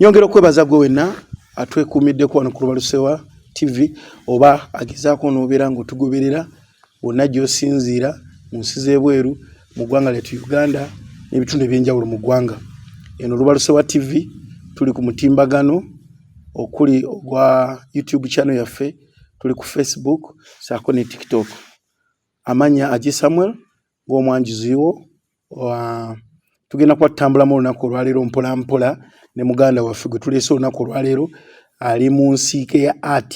Nyongera okwebaza gwe wenna atwekuumiddeko wano ku Lubalusewa TV oba agezaako n'obeera ng'otugoberera wonna gy'osinziira mu nsi z'ebweru mu ggwanga lyattu Uganda n'ebitundu eby'enjawulo mu ggwanga. Eno Lubalusewa TV tuli ku mutimbagano okuli ogwa YouTube channel yaffe, tuli ku Facebook saako ne TikTok. Amanya Aji Samuel ng'omwanjuzi wo tugenda kwatambulamu olunaku olwaleero mpola mpola ne muganda waffe gwe tuleese olunaku olwaleero ali mu nsiike ya art.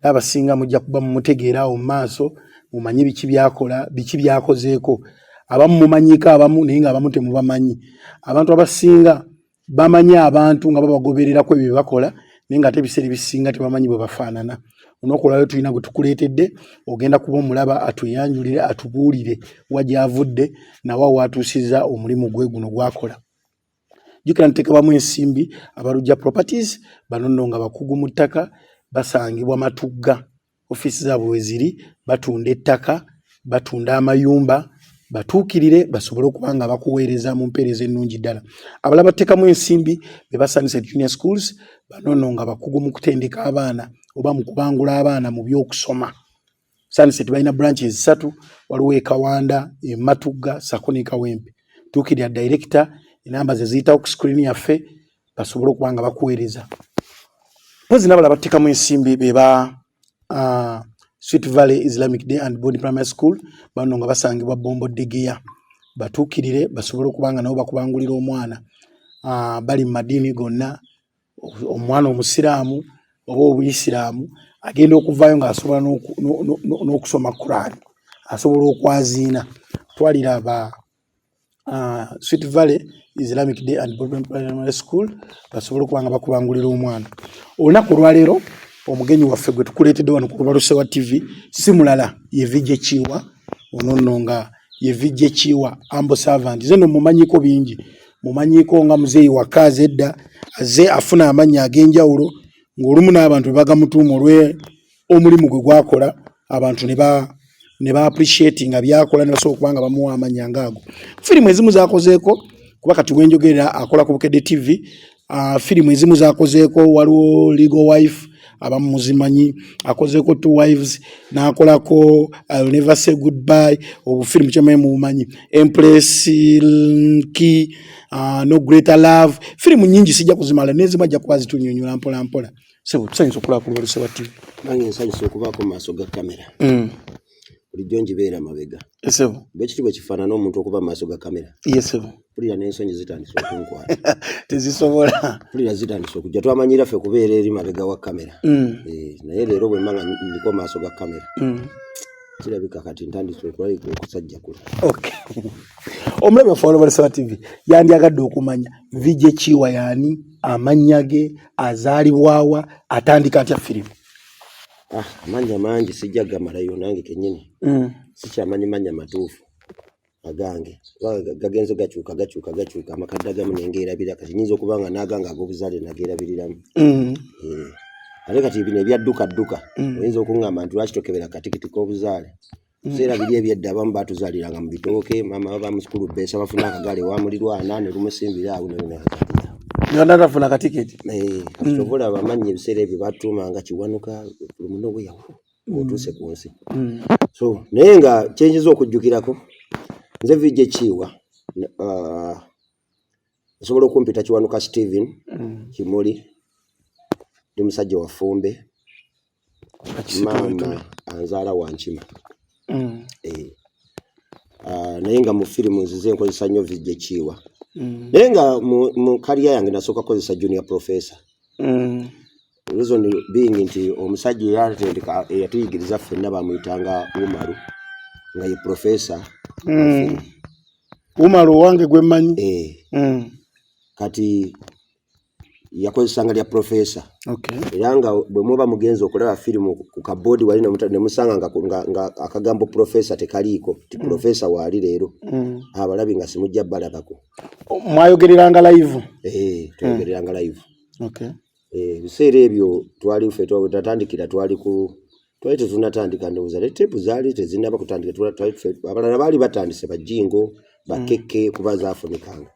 Abasinga mujja kuba mumutegeera awo mu maaso mumanyi biki byakola biki byakozeeko. Abamu mumanyika abamu naye ng'abamu temubamanyi. Abantu abasinga bamanyi abantu nga babagobererako ebyo bakola naye ng'ate ebiseera ebisinga tebamanyi bwe bafaanana. Olunaku olwaleero tulina gwe tukuleetedde ogenda kuba omulaba atweyanjulire atubuulire wa gy'avudde nawa w'atuusizza omulimu gwe guno gwakola. Jjukira nteekabamu ensimbi Abalujja Properties bano nno nga bakugu mu ttaka basangibwa Matugga. Ofiisi zaabwe we ziri batunda ettaka batunda amayumba batuukirire basobole okuba nga bakuweereza mu mpeereza ennungi ddala. Abalala batteekamu ensimbi be basanise junior schools bano nno nga bakugu mu kutendeka abaana oba mu kubangula abaana mu by'okusoma. Sanise balina branches 3 waliwo e Kawanda, e Matugga ssaako ne Kawempe. Tuukirira director enamba ze ziyitawo ku screen yaffe basobole okuba nga bakuweereza. Mpozi n'abalala batteekamu ensimbi be ba Sweet Valley Islamic Day and Body Primary School bano nga basangibwa Bombo Degeya. Batuukirire basobole okuba nga nabo bakubangulira omwana bali mu madiini gonna, omwana omusiraamu oba obuyisiraamu agenda okuvaayo ng'asobola n'okusoma Quran, asobola okwaziina. Twalira aba Sweet Valley Islamic Day and Body Primary School basobole okuba nga bakubangulira omwana. Olunaku olwaleero omugenyi waffe gwe tukuleetedde wano ku Lubalusewa TV si mulala ye Vijje Kiiwa. Ono nno nga ye Vijje Kiiwa Humble Servant. Ze nno mumanyiko bingi, mumanyiko nga muzeeyi wakaazi edda azze afuna amannya ag'enjawulo ng'olumu n'abantu be bagamutuuma omulimu gwe gwakola abantu ne ba appreciatinga byakola ne basobola okuba nga bamuwa amannya ng'ago. Firimu ezimu zaakozeeko kuba kati wenjogerera akola ku Bukedde TV. Firimu ezimu zaakozeeko waliwo Legal Wife abamu muzimanyi, akozeeko Two Wives n'akolako I'll Never Say Goodbye obufirimu kyamaye mubumanyi, Empress Key, No Greater Love. Firimu nyingi sijja kuzimala n'ezimu ajja kuba zitunyonyola mpola mpola. Sebo tusanyusa okulaba ku Lubalusewa TV. Nange nsanyusa okubaako mu maaso ga kamera. Bulijjo njibeera mabega. Sebo bwe kifaanana omuntu okuba mu maaso ga kamera. Sebo Pulira n'ensonyi zitandise okunkwata. Tezisobola. Pulira zitandise okujja. Twamanyira ffe kubeera eri mabega wa kamera. Naye leero bwe mba nga ndiko mu maaso ga kamera. Kirabika kati ntandise okusajja kula. Omulabi waffe wa Lubalusewa TV yandyagadde okumanya Vijje Kiiwa yaani, amannya ge, azaalibwawa, atandika atya firimu. Amannya mangi sijja gamalayo nange kennyini. Sikyamanyi mannya matuufu agange. Gagenze gakyuka amakadde agamu nengeerabira kati nyinza okuba nga n'agange ag'obuzaale nageerabiriramu. Ate kati bino ebyadduka oyinza okuŋŋamba nti lwaki tokebera katikiti k'obuzaale. Biseera biri ebyedda abamu baatuzaaliranga mu bitooke, maama baba mu sikulu beesa bafuna akagaali wa mulirwana ne lumusimbira awo Nga tafuna katikiti. Tobola abamanyi ebiseera ebyo baatuumanga Kiwanuka muno bwe yawo otuuse ku nsi. So naye nga kyenyiza okujjukirako nze Vijje Kiiwa osobola okumpita Kiwanuka Steven Kimuli, ndi musajja wa Ffumbe, maama anzaala wa Nkima. Naye nga mu firimu nzize nkozesa nnyo Vijje Kiiwa. Naye nga mu kaliya yange nasooka kozesa Junior Professor. Reason being nti omusajja eyatuyigiriza ffenna bamuyitanga Umaru nga ye Professor. Umaru wange gwe mmanyi. Kati yakozesanga lya Professor. Era nga bwe muba mugenzi okulaba firimu ku kaboodi wali ne musanga nga akagambo Professor tekaliiko ti Professor waali leero abalabi nga simujja balabako. Mwayogereranga live? Twayogereranga live. Biseera ebyo twali ffe twatandikira twali tetunatandika ndowooza letepu zaali tezinnaba kutandika. Abalala baali batandise bajingo bakekke kuba zaafunikanga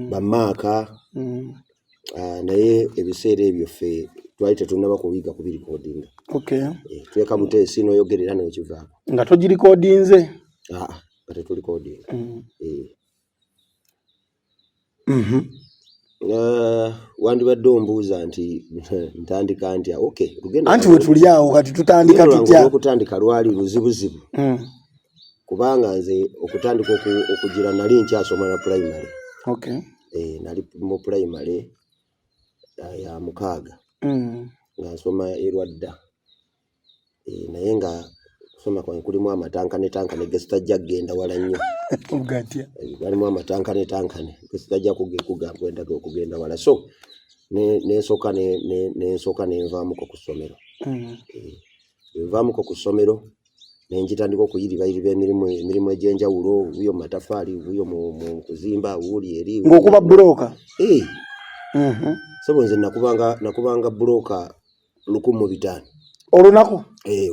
bamaaka naye ebiseera ebyo ffe twali tetunnaba kubiga kubirikodinga. Okay. Tweka Muteesi n'oyogerera n'okivaako. Nga togirikodinze? Nga tetulikodinga. Wandibadde ombuuza nti ntandika ntya? Okay. Anti we tuli awo kati tutandika tutya? Okutandika lwali luzibuzibu. Kubanga nze okutandika okugira nali nkyasoma na primary. Okay. Nali mu primary ya mukaaga. Nga nsoma erwadda. Naye nga kusoma kwange kulimu amatankane gesita jagenda wala nnyo. Ugatya. Walimu amatankane gesita kugenda wala. So nensoka nenvaamu ku ssomero. Nvaamu ku ssomero nenjitandika okuyiriba emirimu egy'enjawulo, uyo matafaali, uyo mu kuzimba, uli eri. Ng'okuba broker? Sebo nze nakubanga broker 1,500. Olunaku?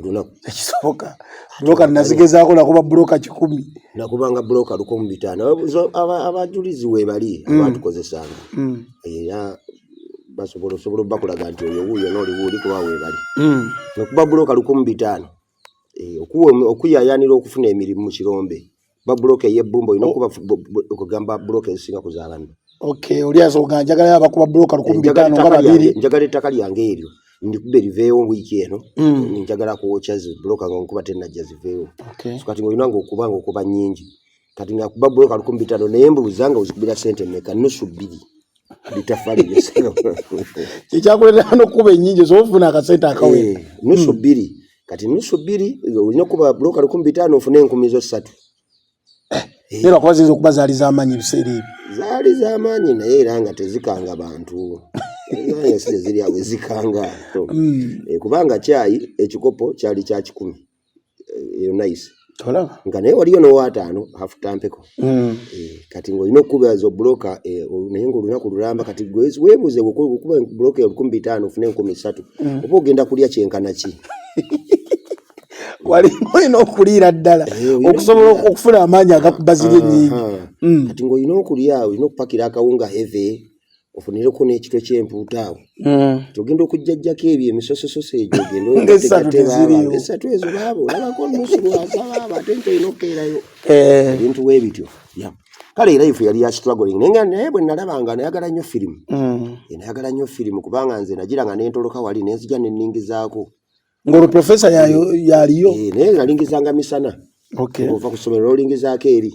Olunaku. Ekisoboka. Broker nazigezaako nakuba broker 1,000. Nakubanga broker 1,500. Abajulizi we bali abatukozesanga. Era basobola bakulaga nti oyo wuuyo n'oli kuba we bali. Nakuba broker 1,500. Okuyayanira okufuna emirimu mu Kirombe. Broker y'ebbumba olina okuba okugamba broker ezisinga ku z'abantu. Okay, oli asooka njagala abakuba broker 1,500 nga babiri. Njagala ettaka lyange eryo ndikuba eriveewo wiiki eno. Njagala kuwokya zi broker nga nkuba tennajja ziveewo. Okay. So kati ng'olina ng'okuba nnyingi. Kati nga kuba broker 1,500 naye mbuuza nga ozikubira sente mmeka? Nusu 2. Bitafali byesero. Ekyakuleetera n'okkuba ennyingi so ofuna akasente akawera. Nusu 2. Kati nusu 2 olina okuba broker 1,500 ofune 3,000. Era kwa zizo kuba zaali z'amaanyi ebiseera ebyo. Zaali z'amaanyi naye era nga tezikanga bantu. Naye si ziri awo ezikanga. Kubanga caayi ekikopo kyali kya 10. Eyo nice. Olaba. Nga naye waliyo n'owaataano half tampeko. Kati ng'olina okuba ezo broker naye ng'olunaku lulamba kati weebuuze okuba broker 1,500 ofune 3,000. Oba ogenda kulya kyenkana ki? Walina okuliira ddala okusobola okufuna amaanyi agakuba ziri ennyingi. Kati ng'olina okulya olina okupakira akawunga heve ofunireko n'ekitwe ky'empuuta awo. Ogenda okujjajjako ebyo emisosososo egyo ogenda esatu ezo baabo olabako oluusi lwasaba ate nti olina okukeerayo ebintu weebityo. Kale era ife yali ya struggling naye bwe nalabanga nayagala nnyo firimu. Nayagala nnyo firimu kubanga nze nagiranga n'entoloka wali nenzija nenningizaako. Ng'olwo professor yaliyo? Naye nalingizanga misana. Okay. Ova ku ssomero n'olingizaako eri.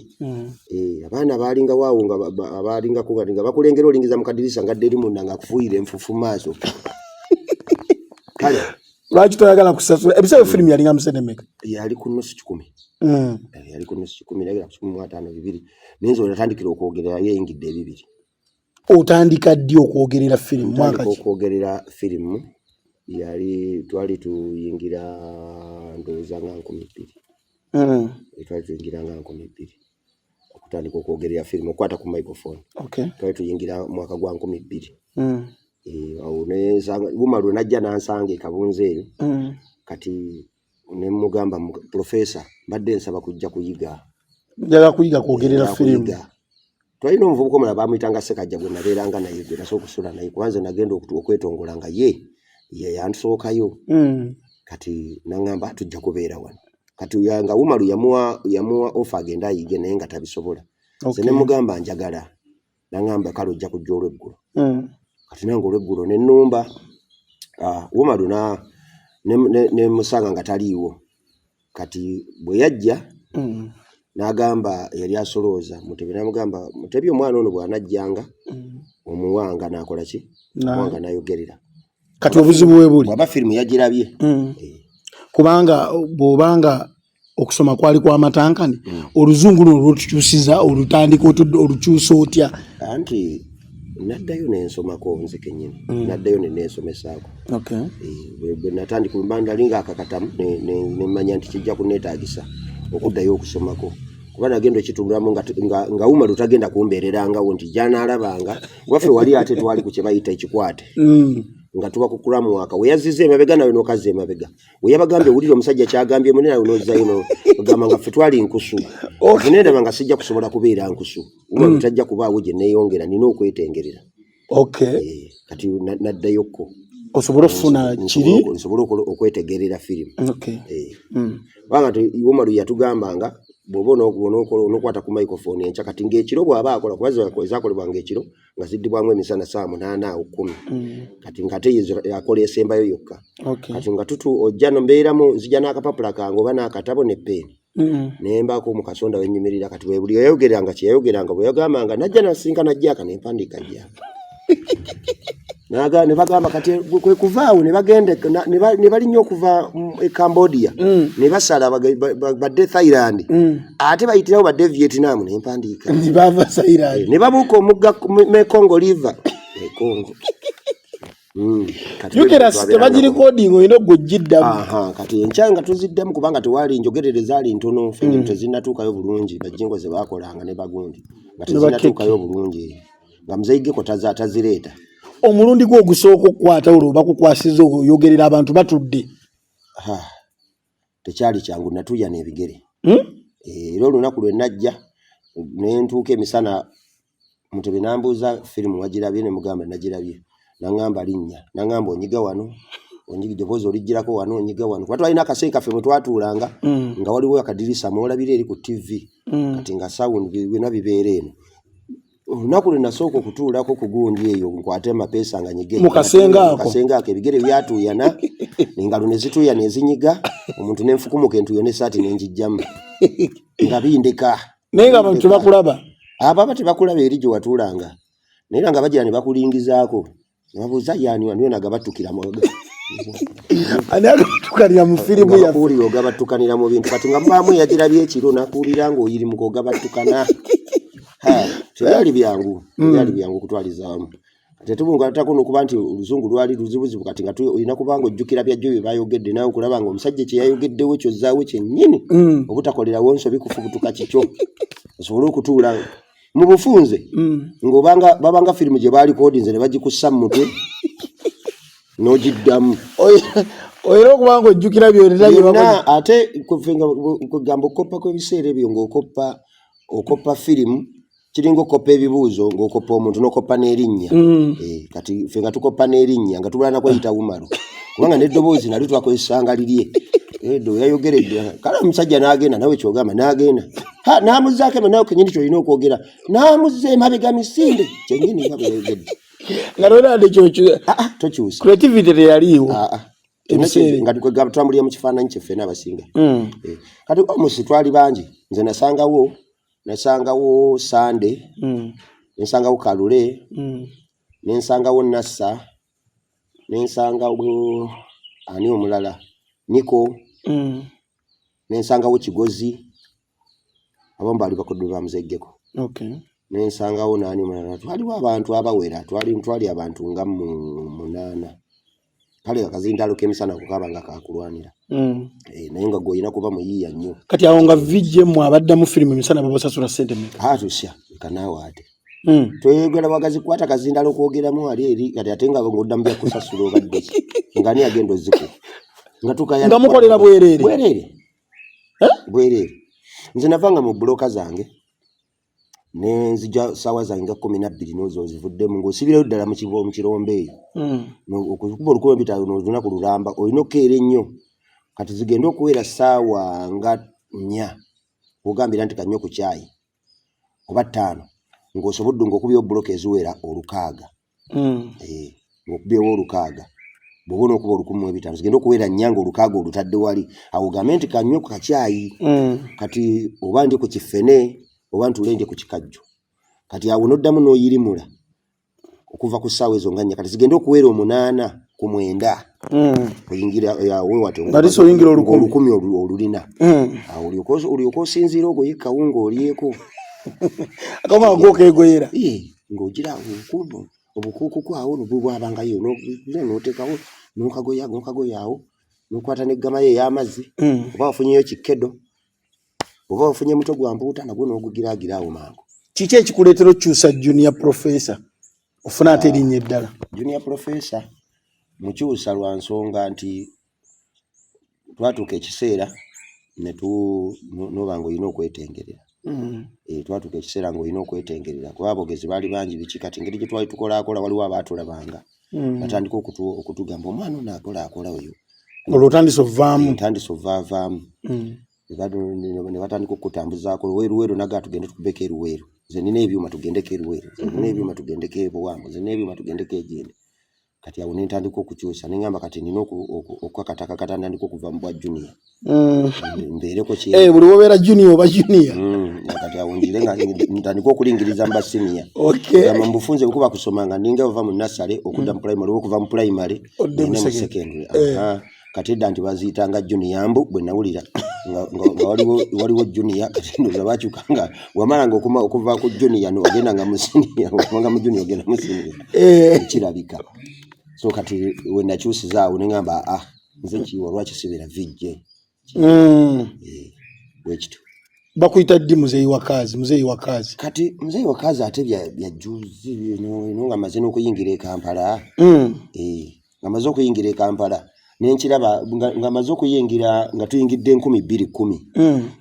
Abaana baalinga waawo nga abalingako nga bakulengera olingiza mu kadirisa ngadde eri munda ng'akufuuyira enfufu maaso. Kale lwaki toyagala kusasula? Ebiseera firimu yalinga musene mmeka? Yali ku nusu 10. Yali ku nusu 10 nagera ku 15 naye nze natandikira okwogerera yeyingidde 2. Otandika ddi okwogerera firimu? Mwaka ki? Okwogerera firimu twali tuyingira ndowooza nga 2,000. Twali tuyingira nga 2,000 okutandika okwogerera firimu okukwata ku microphone. Okay. Twali tuyingira mwaka gwa 2,000. Awo Bumalwe najja n'ansanga e Kabunzi eyo. Kati ne mugamba professor mbadde nsaba kujja kuyiga. Njagala kuyiga kwogerera firimu. Twalina omuvubuka omulala baamuyitanga Ssekajja gwe nabeeranga naye gwe nasobola okusula naye kubanze nagenda okwetongola nga ye yantusookayo. Kati nangamba tujja kubeera wano. Kati nga Bumalwe yamuwa offer agenda ayige naye nga tabisobola. Nze ne mugamba njagala. Nangamba kale ojja kujja olw'eggulo. Kati nange olw'eggulo ne nnumba. Bumalwe ne musanga nga taliiwo. Kati bwe yajja n'agamba yali asolooza Mutebi n'amugamba Mutebi omwana ono bw'anajjanga omuwanga n'akola ki? Omuwanga n'ayogerera. Kati obuzibu bwe buli? Bw'aba firimu yagirabye. Kubanga bw'obanga okusoma kwali kwa matankane oluzungu n'olutukyusiza olutandika olukyusa otya? Anti naddayo n'ensomako nze kennyini. Naddayo n'ensomesaako. Okay. Bwe natandika nalinga akakatamu ne mmanya nti kijja kunneetaagisa okuddayo okusomako. Kuba nagenda ekitundulamu nga Bumalwe tagenda kumbeererangawo nti gy'anaalabanga waffe wali ate twali ku kye bayita ekikwate. Nga tuba ku kulamu waka we yazizza emabega nawe n'okazza emabega. We yabagambye wulira omusajja kyagambye munene nawe n'ozzayo n'ogamba nga ffe twali nkusu. Nendaba nga sijja kusobola kubeera nkusu. Bumalwe tajja kubaawo gye neeyongera nina okwetengerera. Okay. Kati naddayokko osobola ofuna kiri osobola okwetegerera firimu. Okay. Wanga Omaru yatugambanga bwoba onokwata ku microphone encha kati ng'ekiro bw'aba akola kubaza ezakolebwa ng'ekiro nga ziddibwamu emisana saa 8 awo 10 kati ngate yakola esembayo yokka. Kati nga tutu ojja nombeeramu nzija n'akapapula kange oba n'akatabo ne peeni nembako mu kasonda wenyimirira kati bwe buli yayogeranga kyeyayogeranga bwe yagambanga najja nasinkana jjaka ne mpandiika jjaka naga ne bagamba kati kwe kuvaawo ne bagende ne balinnya okuva e Cambodia ne basala badde Thailand ate bayitirawo badde Vietnam ne mpandiika ne bava Thailand ne babuuka omugga Mekong River Congo. Yukeras tebaji recording oyino gojiddamu. Kati enchanga tuziddamu kubanga tewali njogerere zaali ntono fenye tezinnatuukayo bulungi bajingo ze bakolanga ne bagundi nga tezinnatuukayo bulungi nga muzeigeko tazireeta. Omulundi gwo ogusooka okukwata olwo bakukwasiza oyogerera abantu batudde. Tekyali kyangu natuya n'ebigere. Era olunaku lwe najja ne ntuuka emisana Mutebe nambuuza firimu wagirabye ne mugamba nagirabye. Nangamba linnya nangamba onyiga wano onyigide bozo olijirako wano onyiga wano kwatu alina akaseeka ffe mwetwatuulanga nga waliwo akadirisa mwolabire eri ku TV kati nga sound bina bibeere eno olunaku lwe nasooka okutuulako ku gundi eyo nkwate amapesa nga nyige mukasenga ako ebigere byatuuyana engalo ne zituuyana ezinyiga omuntu n'enfukumuka entuuyo n'essaati n'enjijjamu nga bindeka naye nga abantu bakulaba abo tebakulaba eri gye watuulanga naye nga bajja ne bakulingizaako nabuuza yani wano nagabatukira mwoga anagabatukira mu firimu ya kuli ogabatukanira mu bintu kati nga mbaamu yagirabye ekiro nakuulira ng'oyiri mu kogabatukana teyali byangu kutwalizaamu kati tubunga takono kuba nti oluzungu lwali luzibuzibu kati nga olina kubanga ojjukira byajjo bye bayogedde nawe okulaba nga omusajja kye yayogeddewo kyozzaawo kyennyini obutakolerawo nsobi kufubutuka kikyo osobola okutuula mu bufunze ng'obanga babanga firimu gye baali kodinze ne bagikussa mu mutwe n'ogiddamu oyera okubanga ojjukira byonna ate kugamba okoppa kw'ebiseera ebyo ng'okoppa firimu kiringa okoppa ebibuuzo ng'okoppa omuntu n'okoppa n'erinnya kati ffe nga tukoppa n'erinnya nga tubala nakweyita Umaru kubanga n'eddoboozi nali twakozesanga lirye edo yayogeredde kale omusajja n'agenda nawe kyogamba n'agenda n'amuzzaako nawe kenyini kyolina okwogera n'amuzza emabega misinde kyenyini nga bweyayogedde nga lwelade tokyusa creativity teyaliiwo nga twambulira mu kifaananyi kyeffe n'abasinga kati omusi twali bangi nze nasangawo Sande nensangawo Kalule nensangawo Nassa nensangawo ani omulala Niko nensangawo Kigozi abamu baali bakodde ba Muzeggeko nensangawo nani omulala twaliwo abantu abawera twali abantu nga 8 kale akazindalo kemisana kukabanga kakulwanira naye nga goyina kuba muyiya nnyo kati awo nga vijjemu abadda mu firimu emisana babasasula ssente mmeka tusya kanaawo ate twegera wagazi kwata kazindalo kwogeramu ali eri kati ate nga ng'oddamu bya kusasula obadde nga ni agenda ozziku nga tukaya nga mukolera bwerere nze navanga mu buloka zange nenzija sawa zange 12 nozo zivuddemu ng'osibirayo ddala mu kirombe eyo okukuba olukuba bitaano n'olunaku lulamba olina okkeera ennyo kati zigenda okuwera ssaawa nga 4 ogambira nti kanywe ku caayi oba 5 ng'osobodde ng'okubya obuloka eziwera 6 ng'okubyewo 6 bw'obona okuba 15 zigenda okuwera nnyanga 6 olutadde wali awo ogambe nti kanywe ku kacaayi kati oba ndi ku kifene oba ntulenge ku kikajjo kati awo noddamu n'oyirimula okuva ku ssaawa ezo nga 4 kati zigenda okuwera 8 ku 9 oyingira yawe wate ngaliso oyingira 10 olulina awo olyoka osinziira ogwo yekka wunga olyeko akama agokeegoyera ng'ogira obukuuku kwawo nobwabangayo n'oteekawo n'okagoya awo n'okwata n'eggama ye ey'amazzi oba wafunyeyo kikkedo oba wafunye muto gwa mpuuta nagwo n'ogugiraagira awo mangu kiki ekikuleetera okyusa junior professor ofuna ate erinnya eddala junior professor mukyusa lwa nsonga nti twatuuka ekiseera noba ng'olina okwetengerera Twatuka ekiseera ng'olina okwetengerera kuba abogezi baali bangi biki kati engeri gye twali tukolaakola waliwo abaatulabanga batandika okutugamba omwana ono akola oyo olwo otandise ovaamu ne batandika okutambuzaako Luweero naga tugende tukubeko Luweero nze nina ebyuma tugendeko Luweero nina ebyuma tugendeko Buwambo nze nina ebyuma tugendeko Ejjende kati awo ne ntandika okukyusa ne ngamba kati nina okukakata ndandika okuva mu bwa junior mbeereko buli wobeera junior oba junior kati awo njire nga ntandika okulingiriza mu basiniya mu bufunze bukuba kusomanga ninga ova mu nasale okudda mu primary okuva mu primary ne mu secondary kati edda nti baziyitanga junior mbu bwe nawulira nga waliwo junior kati ndoza bakyukanga wamalanga okuva ku junior ogenda nga mu senior okubanga mu junior ogenda mu senior kirabika so kati we nakyusiza awo ne ngamba nze kiwa lwaki sibera vijje wekito bakuyita ddi muzeeyi wakazi kati muzeeyi wakazi ate bya juzi nga maze n'okuyingira e Kampala nga maze okuyingira e Kampala nenkiraba nga maze okuyingira nga tuyingidde 2010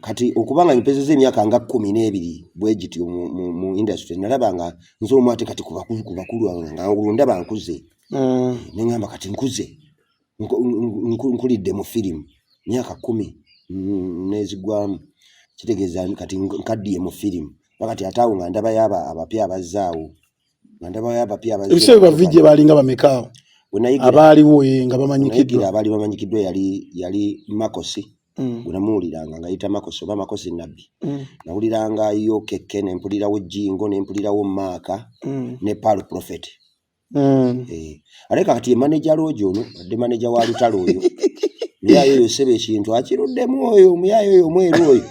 kati okubanga mpezeza emyaka nga 12 bwe gityo mu industry nalaba nga nze omwe ate kati kubakulu nga ndaba nkuze nengamba kati nkuze nkulidde mu firimu myaka 10 nezigwamu kitegeeza kati nkaddiye mu firimu bakati ataawo nga ndaba yaba abapya abazaawo nga ndaba yaba abapya abazaawo ebise bavijje balinga bamekaawo abaaliwo nga bamanyikiddwa abaali bamanyikiddwa yali Makosi gunamuwuliranga nga yita Makosi oba Makosi Nabbi nawuliranga yo Keke nempulirawo Jingo nempulirawo Maaka ne Paul Prophet aleka kati manager lojo ono adde manager wa lutalo oyo muyayo oyo sebe ekintu akiruddemu oyo muyayo oyo mweru oyo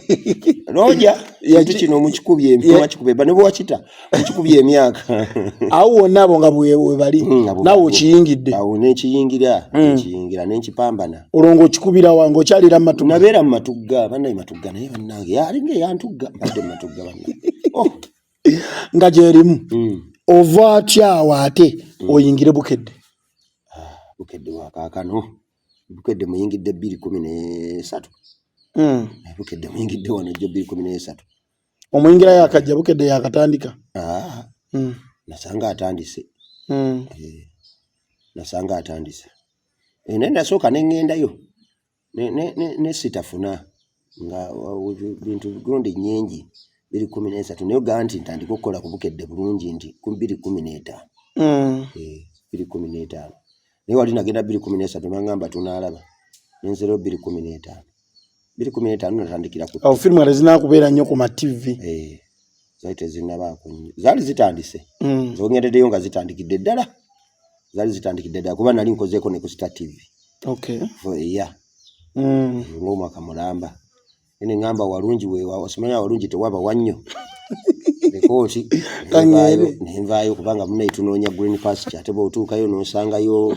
loja kintu kino omukikubye empima kikube bano bwakita omukikubye emyaka awo wonna abo nga bwe bali nawe okiyingidde awo nekiyingira nenkipambana olwo okikubira wange okyalira mu Matugga nabeera mu Matugga bannaye Matugga naye bannange yalinga eyantugga mbadde mu Matugga bannange nga gyerimu ova atyawo ate oyingire Bukedde Bukedde wakaakano Bukedde muyingidde 2013 Bukedde muyingidde wano jjo 2013 omuyingira yakajja Bukedde yakatandika nasanga atandise nasanga atandise naye nasooka neŋŋendayo ne sitafuna nga bintu bigondi nnyingi 2013 naye gaa nti ntandika okukola ku Bukedde bulungi nti ku 2015 2015 naye wali nagenda 2013 nangamba tunaalaba nenzero 2015 natandikira ku awo firimu nga zinakubeera nnyo ku ma TV zaite zinabaako nnyo zaali zitandise zongereddeyo nga zitandikidde ddala zaali zitandikidde ddala kuba nali nkozeeko ne ku Star TV ng'omwaka mulamba ene ngamba walungi wasimanya walungi tewaba wannyo ekoti nenvaayo kubanga muna itunoonya green pasture ate bw'otuukayo n'osangayo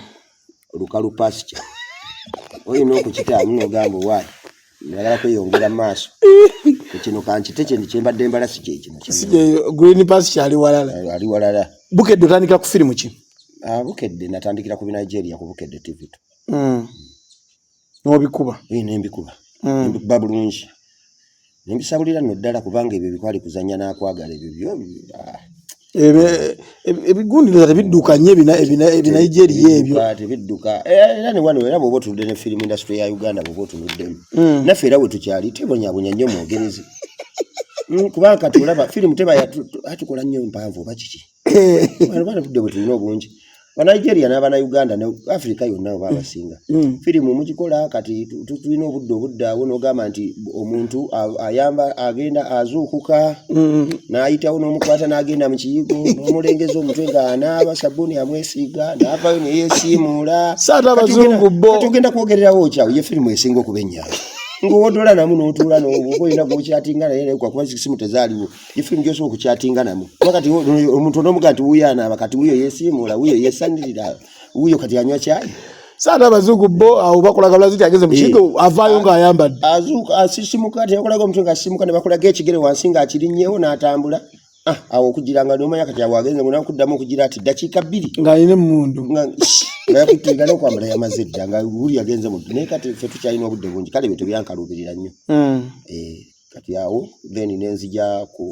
lukalu pasture oyina okukitaamu n'ogamba owaayi njagala kweyongera mu maaso kino kankite kyembadde mbala si kyekino green pasture ali walala Bukedde otandika ku firimu ki Bukedde natandikira ku Nigeria ku Bukedde TV n'obikuba nembikuba nembikuba bulungi nembisabulira nno ddala kubanga ebyo bikwali kuzannya n'akwagala ebyo ebigundiro tebidduka nnyo ebinaijeeriya ebyo tebidduka era ne wano era bw'oba otunudde ne film industry ya Uganda bw'oba otunuddemu naffe era we tukyali tebonyabonya nnyo mwogerezi kubanga kati olaba firimu teba atukola nnyo mpanvu oba kiki bana budde bwe tulina obungi Banigeria n'Abanauganda ne Africa yonna oba abasinga firimu mugikola kati tulina obudde awo n'ogamba nti omuntu ayamba agenda azuukuka n'ayitawo n'omukwata n'agenda mu kiyigo n'omulengeza omutwe ng'anaaba sabbuuni amwesiiga n'avaayo ne yeesiimuula saata abazungu bo tugenda kwogererawo okyawo ye firimu esinga okubenyawo ng'owodola namu n'otuula n'obuba olina gw'okyatinga naye naye kwakuba simu tezaaliwo ye firimu gy'osobola okukyatinga namu wakati omuntu on'omuga nti wuuyo anaaba kati wuuyo yeesiimuula wuuyo yeesanirira wuuyo kati anywa cyayi saata abazungu bo awo bakolagala ziti ageze mu kigo avaayo ng'ayambadde azuuka asisimuka teyakolaga omutwe ng'asisimuka ne bakolaga ekigere wansi ng'akirinnyewo n'atambula awo okugiranga n'omanya kati awo agenze ng'onaku kuddamu okugira ati ddakiika 2 ng'alina emmundu nga yakutinga n'okwambala yamaze dda nga wuli yagenze mu naye kati ffe tukyalina obudde bungi kale bye tebyankaluubirira nnyo kati awo then nenzija ku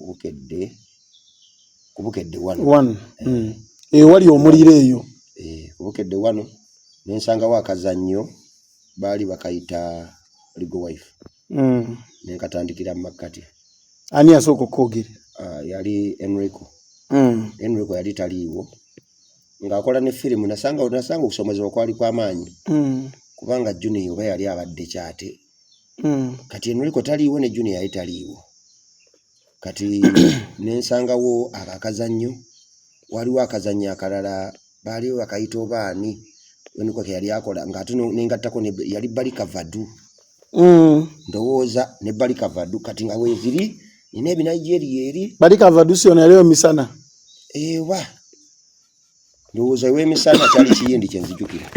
bukedde wano wali omuliro eyo ku bukedde wano nensanga wakazannyo baali bakayita Legal Wife nenkatandikira makati ani yasooka okwogera yali Enrico yali taliiwo ng'akola ne firimu nasanga okusomezebwa kwali kw'amaanyi kubanga Junior oba yali abadde kyate kati Enrico taliiwo ne Junior yali taliiwo kati nensangawo akakazannyo waliwo akazannyo akalala baali bakayita obaani Enrico yali akola ng'ate nengattako yali Barika Vadu ndowooza ne Barika Vadu kati nga weeziri nina ebinigeria eri Barika Vadu si ono yaliwo misana ewa ndowooza ewemisana kyali kiyindi kyenzijukira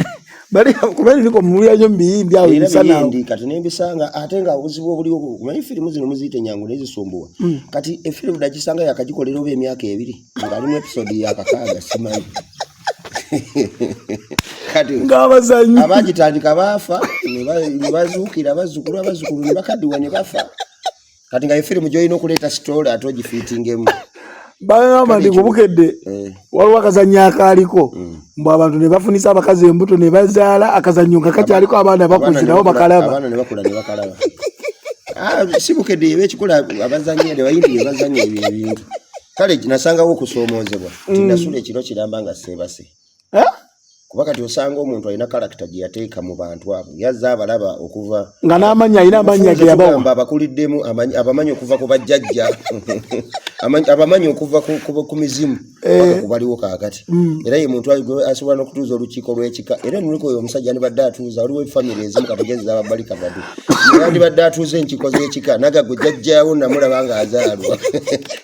kubera niko mumulyayo mbiyindi awo misana kati nembisanga ate nga obuzibu obuliwo kumanyi firimu zino muziyite nyangu nezisumbuwa kati efirimu dagisanga yakagikolera oba emyaka 2 ng'alimu episode yakakaaga simanyi kati ng'abazanyi abagitandika baafa ne bazuukira abazzukulu ne bakaddiwa ne bafa kati nga efirimu gy'olina okuleeta sitoola ate ogifiitingemu bagamba ndi kubukedde waliwo akazannyo akaaliko mbu abantu ne bafunisa abakazi embuto ne bazaala akazannyo nga kakyaliko abaana bakuze nabo bakalaba abaana ne bakula ne bakalaba si bukedde yebekikola abazannyi ne bayindi ne bazannya ebintu kale nasangawo okusoomoozebwa nti nasula ekiro kiramba nga seebase kuba kati osanga omuntu alina karakita gye yateeka mu bantu abo yazza abalaba okuva nga n'amanya alina amanya ge yabawa abakuliddemu abamanyi okuva ku bajjajja abamanyi okuva ku mizimu paka kubaliwo kaakati era ye muntu asobola n'okutuuza olukiiko lw'ekika era nuliko oyo omusajja andibadde atuuza waliwo famire ezimu katugezi z'ababalika badu era andibadde atuuza enkiko z'ekika nagagwe jjajjaawo namulaba nga azaalwa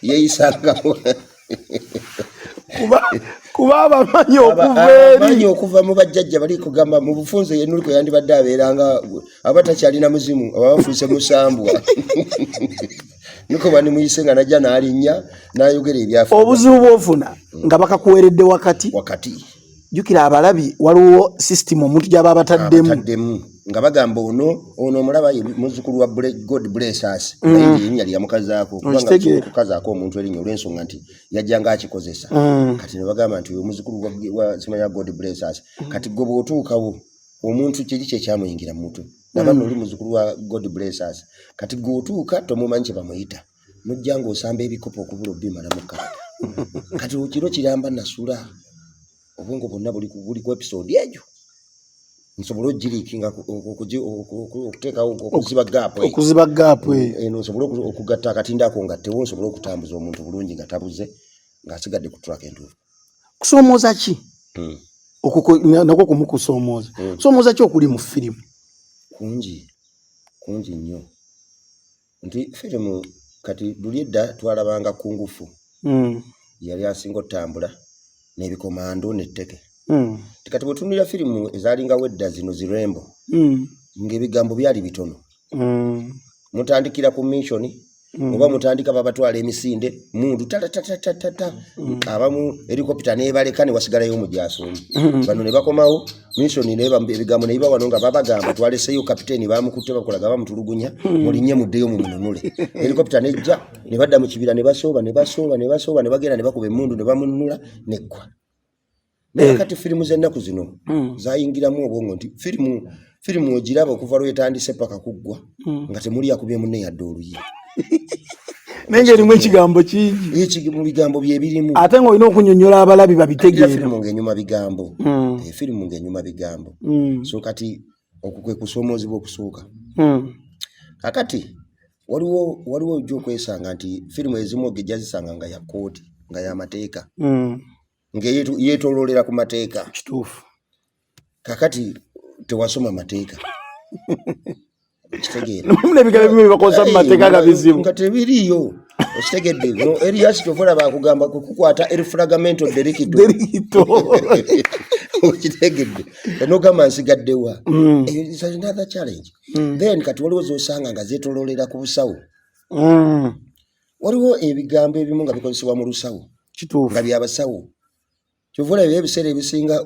yeeyisangawo kuba abamanyi okuva mu bajjajja bali kugamba mu bufunze ye nuliko yandibadde abeeranga abatakyalina muzimu abafuuse musambwa niko bani muyise nga najja n'alinnya n'ayogera ebyafa obuzibu bw'ofuna nga bakakuweredde wakati jukira abalabi waliwo system omuntu gy'aba bataddemu nga bagamba ono omulaba muzzukulu wa God bless us erinnya lya mukazaako kubanga kukazaako omuntu erinnya olw'ensonga nti yajjanga akikozesa kati ne bagamba nti oyo muzzukulu wa simanya God bless us kati gwe bw'otuukawo omuntu kiki kye kyamuyingira mu mutwe nabano oli muzzukulu wa God bless us kati gwe otuuka tomumanyi kye bamuyita nojja ng'osamba ebikopo okubula obbimala mu kkaata kati kiro kiramba nasula obwongo bwonna buli ku episode egyo nsobola ogiriikinga okuteekawo okuziba gaapu nsobola okugatta akatinde ako nga tewo nsobola okutambuza omuntu bulungi nga tabuze ng'asigadde ku track entuufu kusoomooza ki nakwo kumukusoomooza kusoomooza ki okuli mu firimu kungi nnyo nti firimu kati luli edda twalabanga kungufu yali asinga otambula n'ebikomando n'etteke kati bwetunulira firimu ezalingawo edda zino zirembo ng'ebigambo byali bitono mutandikira ku mission oba mutandika babatwala emisinde mundu tatatatata abamu helikopita nebaleka ne wasigalayo omujjaso bano ne bakomawo mission ebigambo ne bibawa nga babagamba twaleseyo kapiteni bamukutte bakolaga bamutulugunya mulinye muddeyo mu mununule helikopita nejja ne badda mu kibira ne basooba ne bagenda ne bakuba emundu ne bamununula neggwa kati firimu z'ennaku zino zayingiramu obwongo nti firimu ogiraba okuva lwetandise paka kuggwa nga temuli yakubye munne yadde oluyi nenge erimu ekigambo kingi mu bigambo bye birimu ate ng'olina okunyonnyola abalabi babitegeera firimu ng'enyuma bigambo firimu ng'enyuma bigambo so kati okwo kwe kusoomozebwa okusooka kakati waliwo ojja okwesanga nti firimu ezimu ogejja zisanga nga ya kooti nga y'amateeka ng'eyeetooloolera ku mateeka kituufu kakati tewasoma mateeka kitegeera n'ebigambo ebimu bibakozesa mu mateeka nga bizibu nga tebiriyo okitegedde no Elias Tovola bakugamba kukwata erifragmento delicto okitegedde enogamba nsigaddewa is another challenge then kati waliwo zosanga nga zeetooloolera ku busawo waliwo ebigambo ebimu nga bikozesebwa mu lusawo kituufu nga byabasawo kyovula ebiseera ebisinga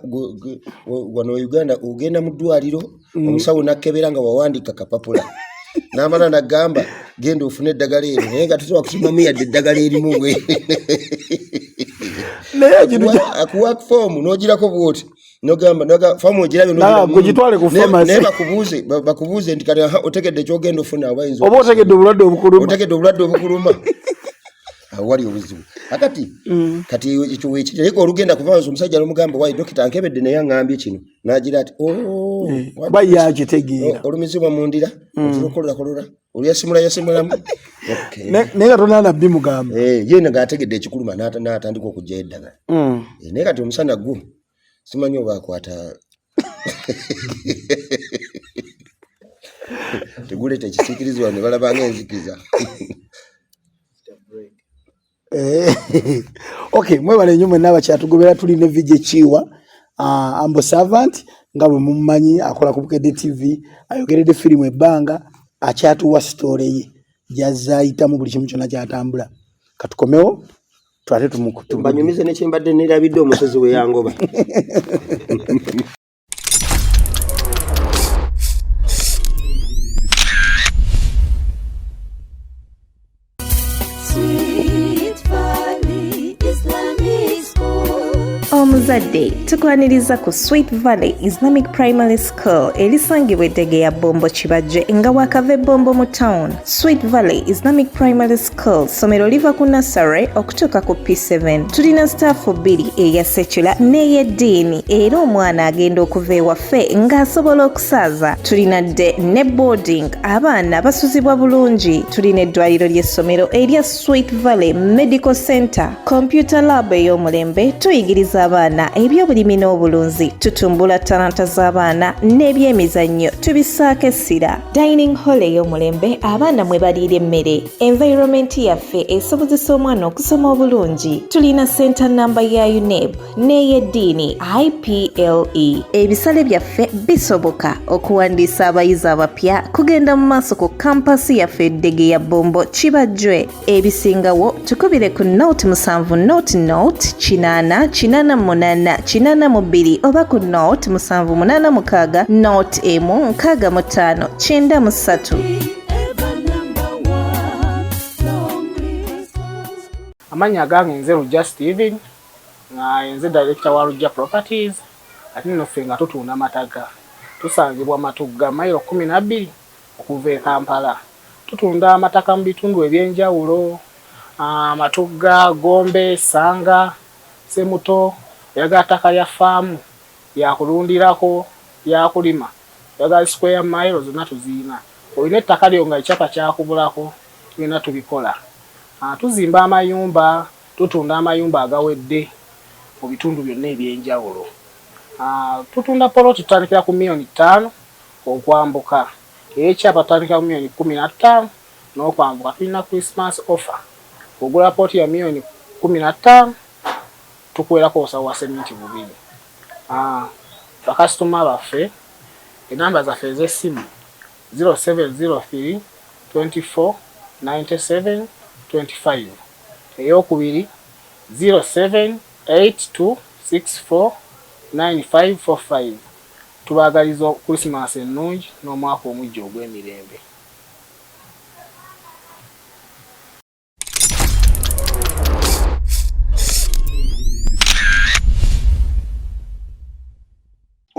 wano Uganda ogenda mu ddwaliro omusawo nakkebera nga wawandika kapapula namala nagamba genda ofune eddagala eryo naye nga tusobola kusimamu yadde eddagala erimu gwe akuwa fomu n'ogirako bwoti nogamba famu ogirabye gitwale ku pharmacy naye bakubuuze nti kati otegedde kyogenda ofuna oba otegedde obulwadde obukuluma wali obuzibu akati kati ekyo wekireko olugenda kuvanza omusajja n'omugamba wayi dokita nkebedde naye aŋŋambye kino n'agira ati ba yakitegeera olumizibwa mu ndira otulokolera olyasimulamu naye nga tona nabbi mugamba yena ng'ategedde ekikuluma n'atandika okujja eddagala naye kati omusana gwo simanyi oba akwata teguleeta ekisiikirizwa ne balabanga enzikiza Okay, mwebale nnyo mwenna abakyatugobera tuli ne Vijay Chiwa Ambo Servant nga bwe mumanyi akola ku Bukedde TV ayogeredde firimu ebbanga akyatuwa story ye jazayitamu buli kimu kyonna kyatambula katukomewo twate tumukutu banyumize ne kyembadde nerabidde omusozi we yangoba Omuzadde tukwaniriza ku Sweet Valley Islamic Primary School erisangibwa Eddegeya Bombo Kibajje nga wakava Bombo mu town. Sweet Valley Islamic Primary School somero liva ku nursery okutuuka ku P7. Tulina staff 2 eya secular n'ey'eddiini era omwana agenda okuva ewaffe ng'asobola okusaaza. Tulina dde ne boarding abaana basuzibwa bulungi. Tulina eddwaliro ly'essomero erya Sweet Valley Medical Center, computer lab ey'omulembe, tuyigiriza abaana ebyobulimi n'obulunzi, tutumbula talanta z'abaana n'ebyemizannyo tubisaako essira. Dining hall ey'omulembe abaana mwe baliira emmere. Environment yaffe esobozesa omwana okusoma obulungi. Tulina center namba ya UNEB n'ey'eddiini IPLE. Ebisale byaffe bisoboka okuwandiisa abayizi abapya kugenda mu maaso ku kampasi yaffe Eddegeya Bombo Kibajje. Ebisingawo tukubire ku note 7 note 8882 oba ku note 786 note 16593. Amanya gange nze Rujja Steven nga nze director wa Rujja Properties ati nno ffe nga tutunda amataka tusangibwa Matugga mailo 12 okuva e Kampala. Tutunda amataka mu bitundu ebyenjawulo Matugga, Gombe, Sanga, Semuto, yagataka ya faamu yakulundirako yakulima yaga square mile zonna tuziina. Olina ettaka lyo nga ekyapa kyakubulako tulina tubikola. Tuzimba amayumba, tutunda amayumba agawedde mu bitundu byonna ebyenjawulo. Tutunda polo tutandikira ku $5,000,000 okwambuka. Ekyapa tutandikira ku $15,000,000 n'okwambuka. Tulina Christmas offer. Ogula poti ya $15,000 tukwelako osawa sementi bubiri. Bakasitoma baffe enamba zaffe ez'essimu 0703 24 97 25 eyokubiri 0782 64 9545. Tubaagaliza Christmas ennungi n'omwaka omujja ogw'emirembe.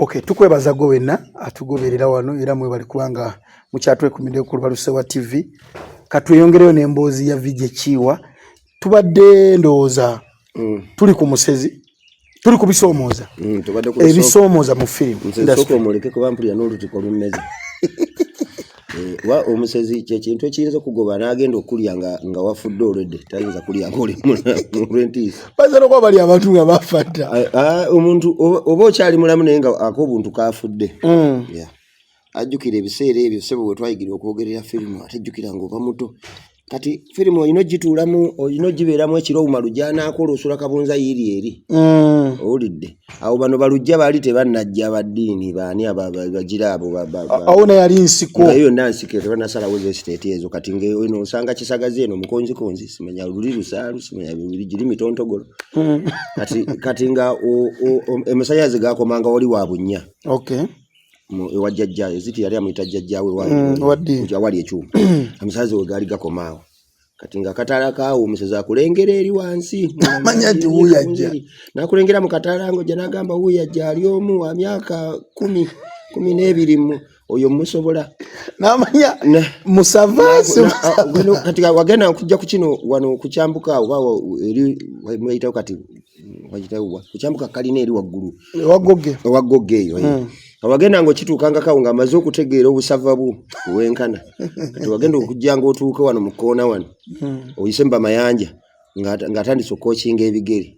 Okay, tukwebaza gwe wenna atugoberera wano era mwe bali kubanga mukyatwekumidde ku Lubalusewa TV. Katweyongereyo n'emboozi ya Vijay Chiwa. Tubadde ndowooza tuli ku musezi tuli ku bisoomooza ebisoomooza mu firimu omuleke kuba mpulira n'olutiko lumeze wa omusezi kyekintu ekiyinza okugoba n'agenda okulya nga wafudde olwedde tayinza kulya ng'oli mulwentiisa baza nokuba bali abantu nga bafatta omuntu oba okyali mulamu naye nga ak'obuntu kafudde ajjukira ebiseera ebyo ssebo bwe twayigira okwogerera firimu ate jjukira ng'oba muto kati firimu olina ogituulamu olina ogibeeramu ekiro obumalujja anaakola osula kabunza yiri eri owulidde awo bano balujja baali tebannajja abaddiini baani abagira abo awo naye yali nsiko nga yonna nsiko tebanasalawo zesiteeti ezo kati ngeno osanga kisagazi eno mukonzikonzi simanya luli lusaalu simanya giri mitontogolo kati nga emisayaazi gakomanga wali wa bunnya ewajjajja eziti yali amuyita jjajjawe wali ekyuma amasazi we gaali gakomaawo kati nga katala kaawo omusezi akulengera eri wansi amanya nti wuuyajja n'akulengera mu katala ng'ojja n'agamba wuuyajja ali omu wa myaka 12 oyo musobola n'amanya musavaasi kati wagenda okujja ku kino wano kukyambuka oba eri bayitawo kati wajitawo kukyambuka kalina eri waggulu ewagogge eyo wagenda ng'okituukanga kawo ng'amaze okutegeera obusava wenkana kati wagenda okujja ng'otuuka wano mu koona wano oyise mu bamayanja ng'atandise okookinga ebigere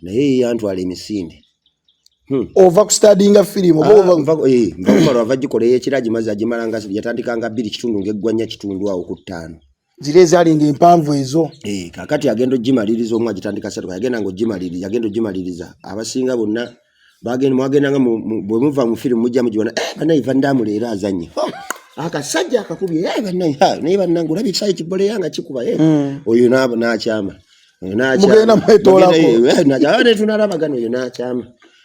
naye yantwala emisinde ova kustadinga firimu mva ava gikola ey'ekiragi maze agimalanga yatandikanga 2 ng'eggwanya kitundu awo ku 5 zire ezalinga empanvu ezo kakati agenda ogimaliriza omu agitandika 3 yagenda ng'ogimaliriza abasinga bonna mwagendanga bwe muva mu firimu mujja mugibona banaiva ndamuleero azanye akasajja akakubye naye bannange olabye ekisayi kibole yanga kikuba oyo n'akyama mugenda mwetoolako netunalabagana oyo n'akyama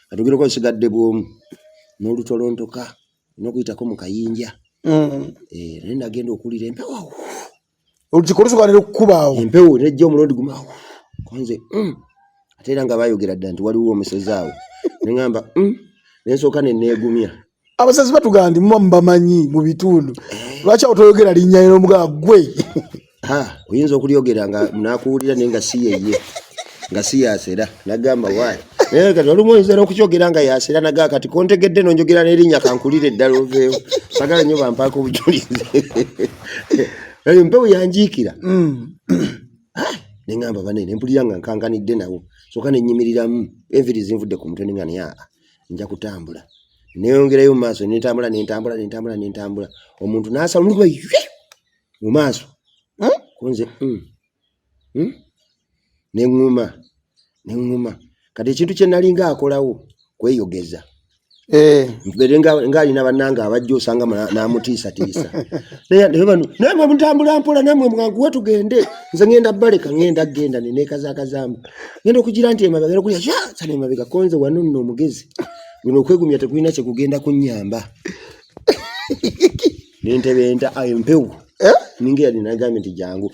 atugireko osigadde bwomu n'olutolontoka n'okuyitako mu kayinja naye nagenda okuwulira empewo olukikolusukanira okukubaawo empewo nejja omulundi gumu konze ate era nga bayogera dda nti waliwo omusezi awo neŋŋamba nensooka neneegumya abasezi batugamba nti muba mubamanyi mu bitundu lwaki awo toyogera linnya lino omugaa gwe oyinza okulyogera nga nakuwulira naye nga si yeye nga si yasera nagamba waayi naye kati olumu oyinza n'okukyogera nga yasera nagaa kati kontegedde nonjogera n'erinnya kankulire eddala oveewo sagala nnyo bampaako obujulizi empewo yanjiikira neŋŋamba banene mpulira nga nkankanidde nawo soka nenyimiriramu enviri zinvudde ku mutwe neŋŋa naye nja kutambula neyongerayo mu maaso nentambula omuntu n'asala omulugwa mu maaso konze neŋŋuma kati ekintu kye nalinga akolawo kweyogeza mbere nga alina bannanga abajja osanga n'amutiisatiisa namwe mutambula mpola namwe mwanguwe tugende nze ngenda baleka genda nenekazakazamba ngenda okugira nti emabega genda kulya sane emabega konze wano nno omugezi guno okwegumya tekulina kyekugenda kunnyamba nentebenta empewo ninga yali nagambye nti jangu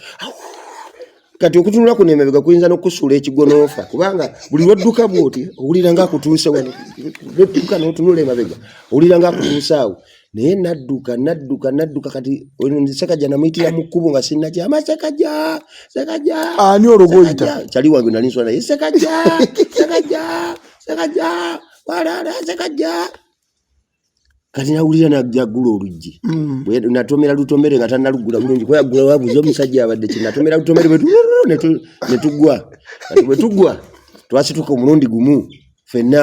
kati okutunula kuno emabega kuyinza n'okusuula ekigonoofa kubanga buli lwodduka bwoti owulira ng'akutuuse wano lwodduka n'otunula emabega owulira ng'akutuuse awo naye nadduka kati Sekajja namuyitira mu kkubo nga sinnakyama Sekajja ani ologoyita kyali wange nali nsula naye Sekajja walala Sekajja kati nawulira naggula oluggi natomera lutomere nga tannalugula bulungi kweyagula wabuuza omusajja abadde ki natomera lutomere bwe tugwa twasituka omulundi gumu ffenna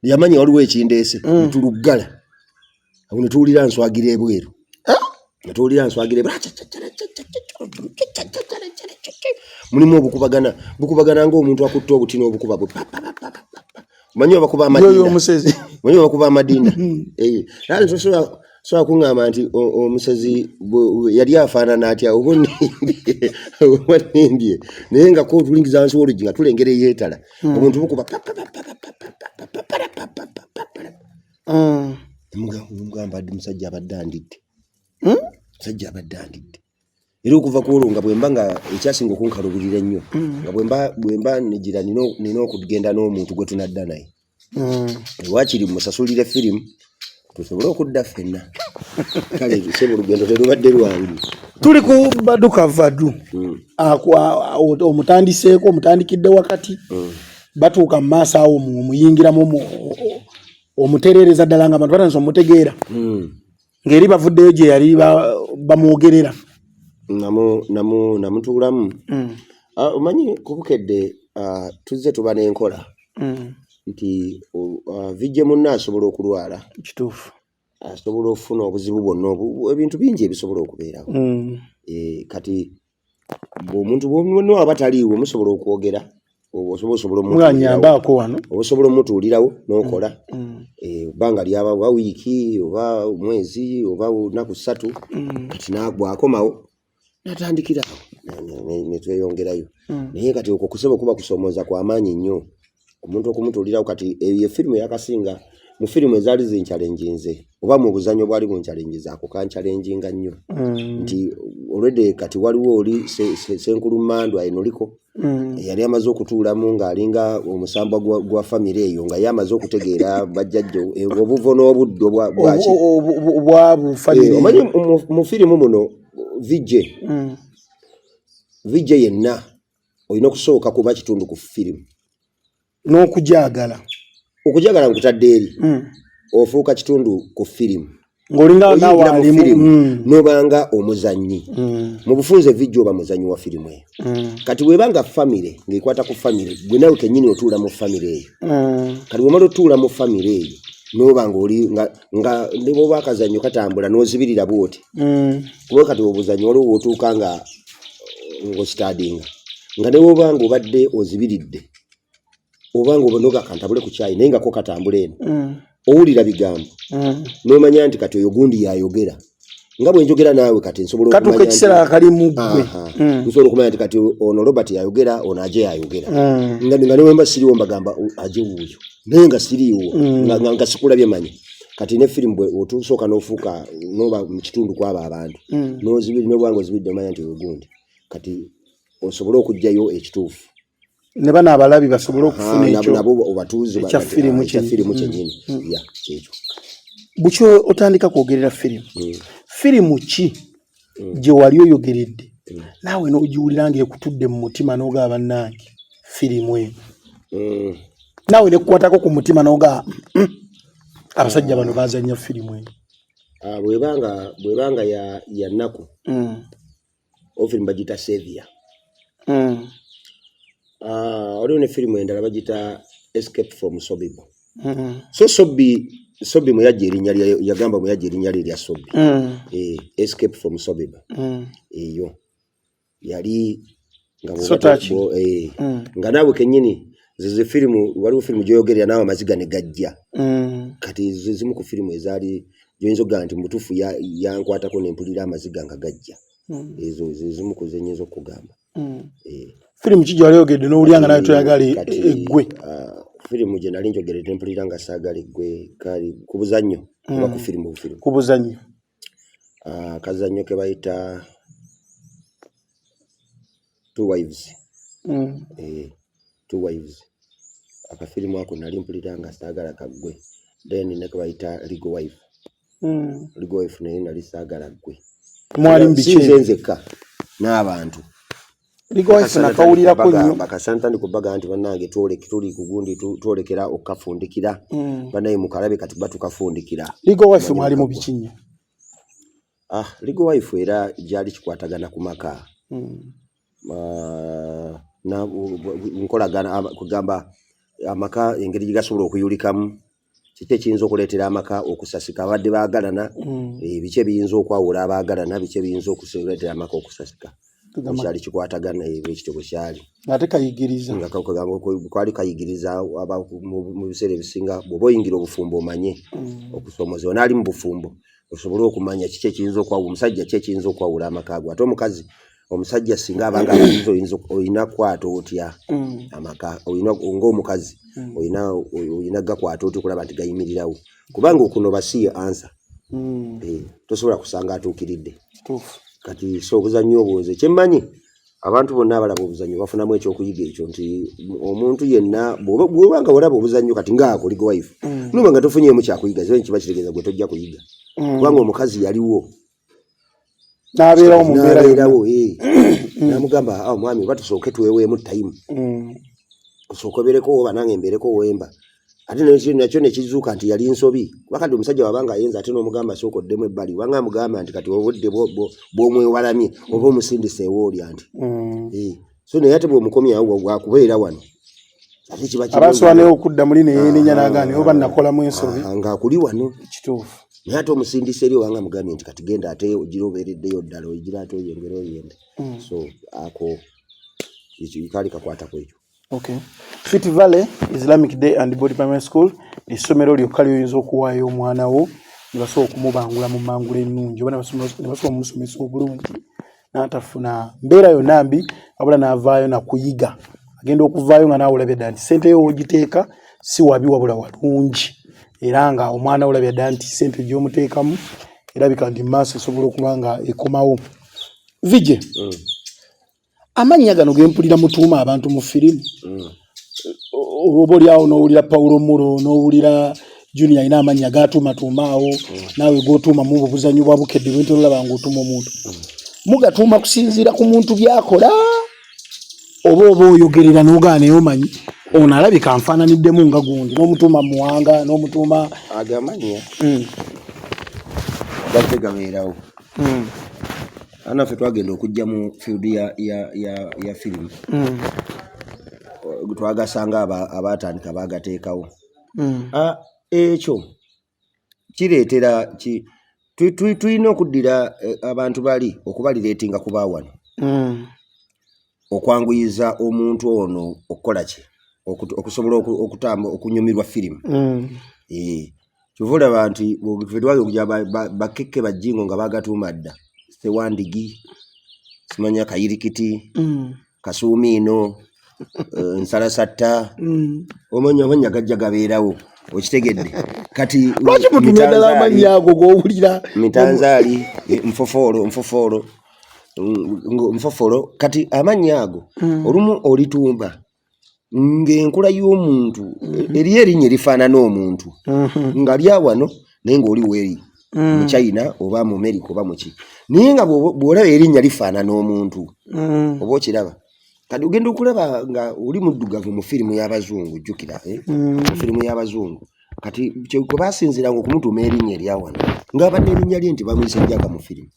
yamanya waliwo ekindeese netuluggala awo netuwulira nswagira ebweru mulimu bukubagana ng'omuntu akutte obuti n'obukuba bwe manyi obakuba amadinda era sobola kuŋŋamba nti omusezi yali afaanana atya obanindye naye nga ko tulingiza wansi w'oluggi nga tulengera eyeetala omuntu bukuba mugamba addi musajja abadde andidde era okuva ku olwo nga bwemba nga ekyasinga okunkalubirira ennyo nga bwemba negira nina okugenda n'omuntu gwe tunadda naye waakiri musasulire firimu tusobole okudda ffenna kale tusebe olugendo terubadde lwangu tuli ku Baduka Vadu omutandikidde wakati batuuka mu maaso awo muyingiramu omutereereza ddala nga abantu batandise omutegeera ng'eri bavuddeyo gye yali bamwogerera namutuulamu omanyi kubukedde tuzze tuba n'enkola nti vijje munna asobola okulwala kituufu asobola okufuna obuzibu bwonna ebintu bingi ebisobola okubeerawo kati omuntu bwonna aba taliiwo musobola okwogera osobola omutuulirawo n'okola ebbanga lyaba oba wiiki oba mwezi oba lunaku 3 kati n'agwakomawo natandikirawo netweyongerayo naye kati okwo kusobola kuba kusomooza kw'amaanyi nnyo omuntu okumutuulirawo kati eyo firimu yakasinga mu firimu ezaali zinchalenjinze oba mu buzanyo bwali bunchalenjiza ako kanchalenjinga nnyo nti already kati waliwo oli Senkulu Mandwa enoliko yali amaze okutuulamu ng'alinga omusambwa gwa famire eyo nga yamaze okutegeera bajjajjo obuvo n'obuddo bwaki omanyi mu firimu muno VJ yenna olina okusooka kuba kitundu ku firimu n'okujagala nkutadde eri ofuuka kitundu ku firimu ng'olinga nawe alimu n'obanga omuzannyi mu bufunze VJ oba muzannyi wa firimu eyo kati webanga famire ng'ekwata ku famire gwe nawe kennyini otuula mu famire eyo kati wemala otuula mu famire eyo n'obanga oli nga ne bw'oba akazannyo katambula n'ozibirira bwoti kuba kati obuzannyi waliwo bw'otuuka ng'ositadinga nga ne bw'obanga obadde ozibiridde obanga obonoga kantambule ku kyayi naye nga ko katambula eno owulira bigambo n'omanya nti kati oyo gundi yayogera nga bwe njogera naawe kati nsobola katuuka ekiseera kali mu ggwe nsobola okumanya nti kati ono Robert yayogera ono Aje yayogera nga ne wemba siriwo mbagamba Aje wuuyo naye nga siriwo nga sikulabye manyi kati ne firimu bwe otusooka n'ofuuka n'oba mu kitundu kw'abo abantu n'ozibiri n'obwanga ozibidde omanya nti oyo gundi kati osobole okuggyayo ekituufu ne bana abalabi basobole okufuna ekyo nabo obatuuze ekya firimu kyennyini kyekyo bukyo otandika kwogerera firimu ki gye wali oyogeredde naawe n'ogiwulira ng'ekutudde mu mutima n'ogaba bannange firimu eyo naawe nekukwatako ku mutima n'ogaba abasajja bano bazannya firimu eyo bwebanga ya nnaku ofirimu bagita Savior waliwo ne firimu endala bagita Escape from Sobibo so Sobi muyajja erinnya yagamba muyajja erinnya lye lya Sobi Escape from Sobibo eyo yali nga naawe kennyini zize firimu waliwo firimu gyoyogerera naawe amaziga ne gajja kati zimu ku firimu ezaali gyoyinza okugaa nti mutuufu yankwatako nempulira amaziga nga gajja ezo zimu ku zenyinza okugamba firimu ki gyewali oyogedde n'owulira nga nawe toyagala eggwe firimu gye nali njogeredde mpulira nga saagala eggwe kali ku buzannyo oba ku firimu ku buzannyo akazannyo ke bayita Two Wives akafirimu ako nali mpulira nga saagala kaggwe then ne ke bayita Legal Wife naye nali saagala ggwe mwali mbikinze nzekka n'abantu Legal Wife nakawulirako nnyo bakasanta ndi kubaga nti bannange tuli ku gundi twolekera okukafundikira bannaye mukalabe kati batukafundikira Legal Wife mwali mu bikinyo Legal Wife era gyali kikwatagana ku maka na nkolagana kugamba amaka engeri gigasobola okuyulikamu kiki ekiyinza okuleetera amaka okusasika abadde baagalana biki ebiyinza okwawula abaagalana biki ebiyinza okuleetera amaka okusasika kyali kikwatagana ekitego kyali ate kayigiriza nga kwali kayigiriza mu biseera ebisinga bw'oba oyingira obufumbo omanye okusoomozebwa naali mu bufumbo osobole okumanya kiki ekiyinza okwawula omusajja ki ekiyinza okwawula amaka ago ate omukazi omusajja singa abanga oyina kwata otya amaka ng'omukazi oyina gakwata otya okulaba nti gayimirirawo kubanga okunoba si answer tosobola kusanga atuukiridde kati so obuzannyo obwoze kyemmanyi abantu bonna abalaba obuzannyo bafunamu ekyokuyiga ekyo nti omuntu yenna bw'obanga olaba obuzannyo kati ngaako Legal Wife noba nga tofunyeemu kyakuyiga ziba kiba kitegeeza gwe tojja kuyiga kubanga omukazi yaliwo n'abeerawo mu mbeerawo namugamba mwami oba tusooke tuweweemu time osooke obeereko oba nange mbeereko wemba ate nakyo nekizuuka nti yali nsobi wakati omusajja wabanga ayenza ate n'omugamba sooka oddemu ebbali wanga amugamba nti kati obudde bw'omwewalamye oba omusindise ewoolya nti so naye ate bw'omukomyawo wakubeera wano abasobola naye okudda muli neyeenenya n'agaana oba nakolamu ensobi ng'akuli wano kituufu naye ate omusindise eri wanga amugambye nti kati genda ate ogira obeereddeyo ddala oyigira ate oyengere oyende so ako kali kakwatako ekyo Okay. Sweet Valley Islamic Day and Body Primary School essomero lyokka lyoyinza okuwaayo omwana wo ne basobola okumubangula mu mangula ennungi oba ne basobola omusomesa obulungi n'atafuna mbeera yonna mbi wabula n'avaayo nakuyiga agenda okuvaayo nga naawe olabye dda nti ssente yo wogiteeka si wabi wabula walungi era nga omwana olabya dda nti ssente gy'omuteekamu erabika nti maaso esobola okuba nga ekomawo. Vije, amannya gano ge mpulira mutuuma abantu mu firimu, oba olyawo n'owulira Paulo Muro n'owulira Junior alina amannya g'atuumatuuma awo, naawe g'otuuma mu buzannyo bwa bukedde bw'ente olaba ng'otuuma omuntu. Mugatuuma kusinziira ku muntu by'akola oba oyogerera n'ogaa naye omanyi ono alabika nfaananiddemu nga gundi, n'omutuuma Muwanga n'omutuuma agamanya gajja gabeerawo. Anaffe twagenda okujja mu field ya firimu twagasanga abaatandika baagateekawo. Ekyo kireetera tulina okuddira abantu bali okubalireetinga ku baawano okwanguyiza omuntu ono okukola ki okusobola okunyumirwa firimu. Kyova olaba nti twagenda okujja bakekke bajjingo nga bagatuuma dda Sewandigi, simanya Kayirikiti, Kasuumiino, Nsalasatta, omanya gajja gabeerawo. Okitegedde kati lwaki mutumya ddala amannya ago g'owulira Mitanzaali, Nfofolo kati amannya ago olumu olitumba ng'enkula y'omuntu eriyo erinnya erifaanana omuntu nga lyawano naye ng'oli weeri mu China oba mu America oba muki, naye nga bw'olaba erinnya lifaanana omuntu oba okiraba. Kati ogenda okulaba nga oli muddugavu mu firimu y'Abazungu, jjukira mu firimu y'Abazungu, kati kwe baasinziiranga okumutuuma erinnya eryawano ng'abadde erinnya lye nti bamuyise Njaga mu firimu.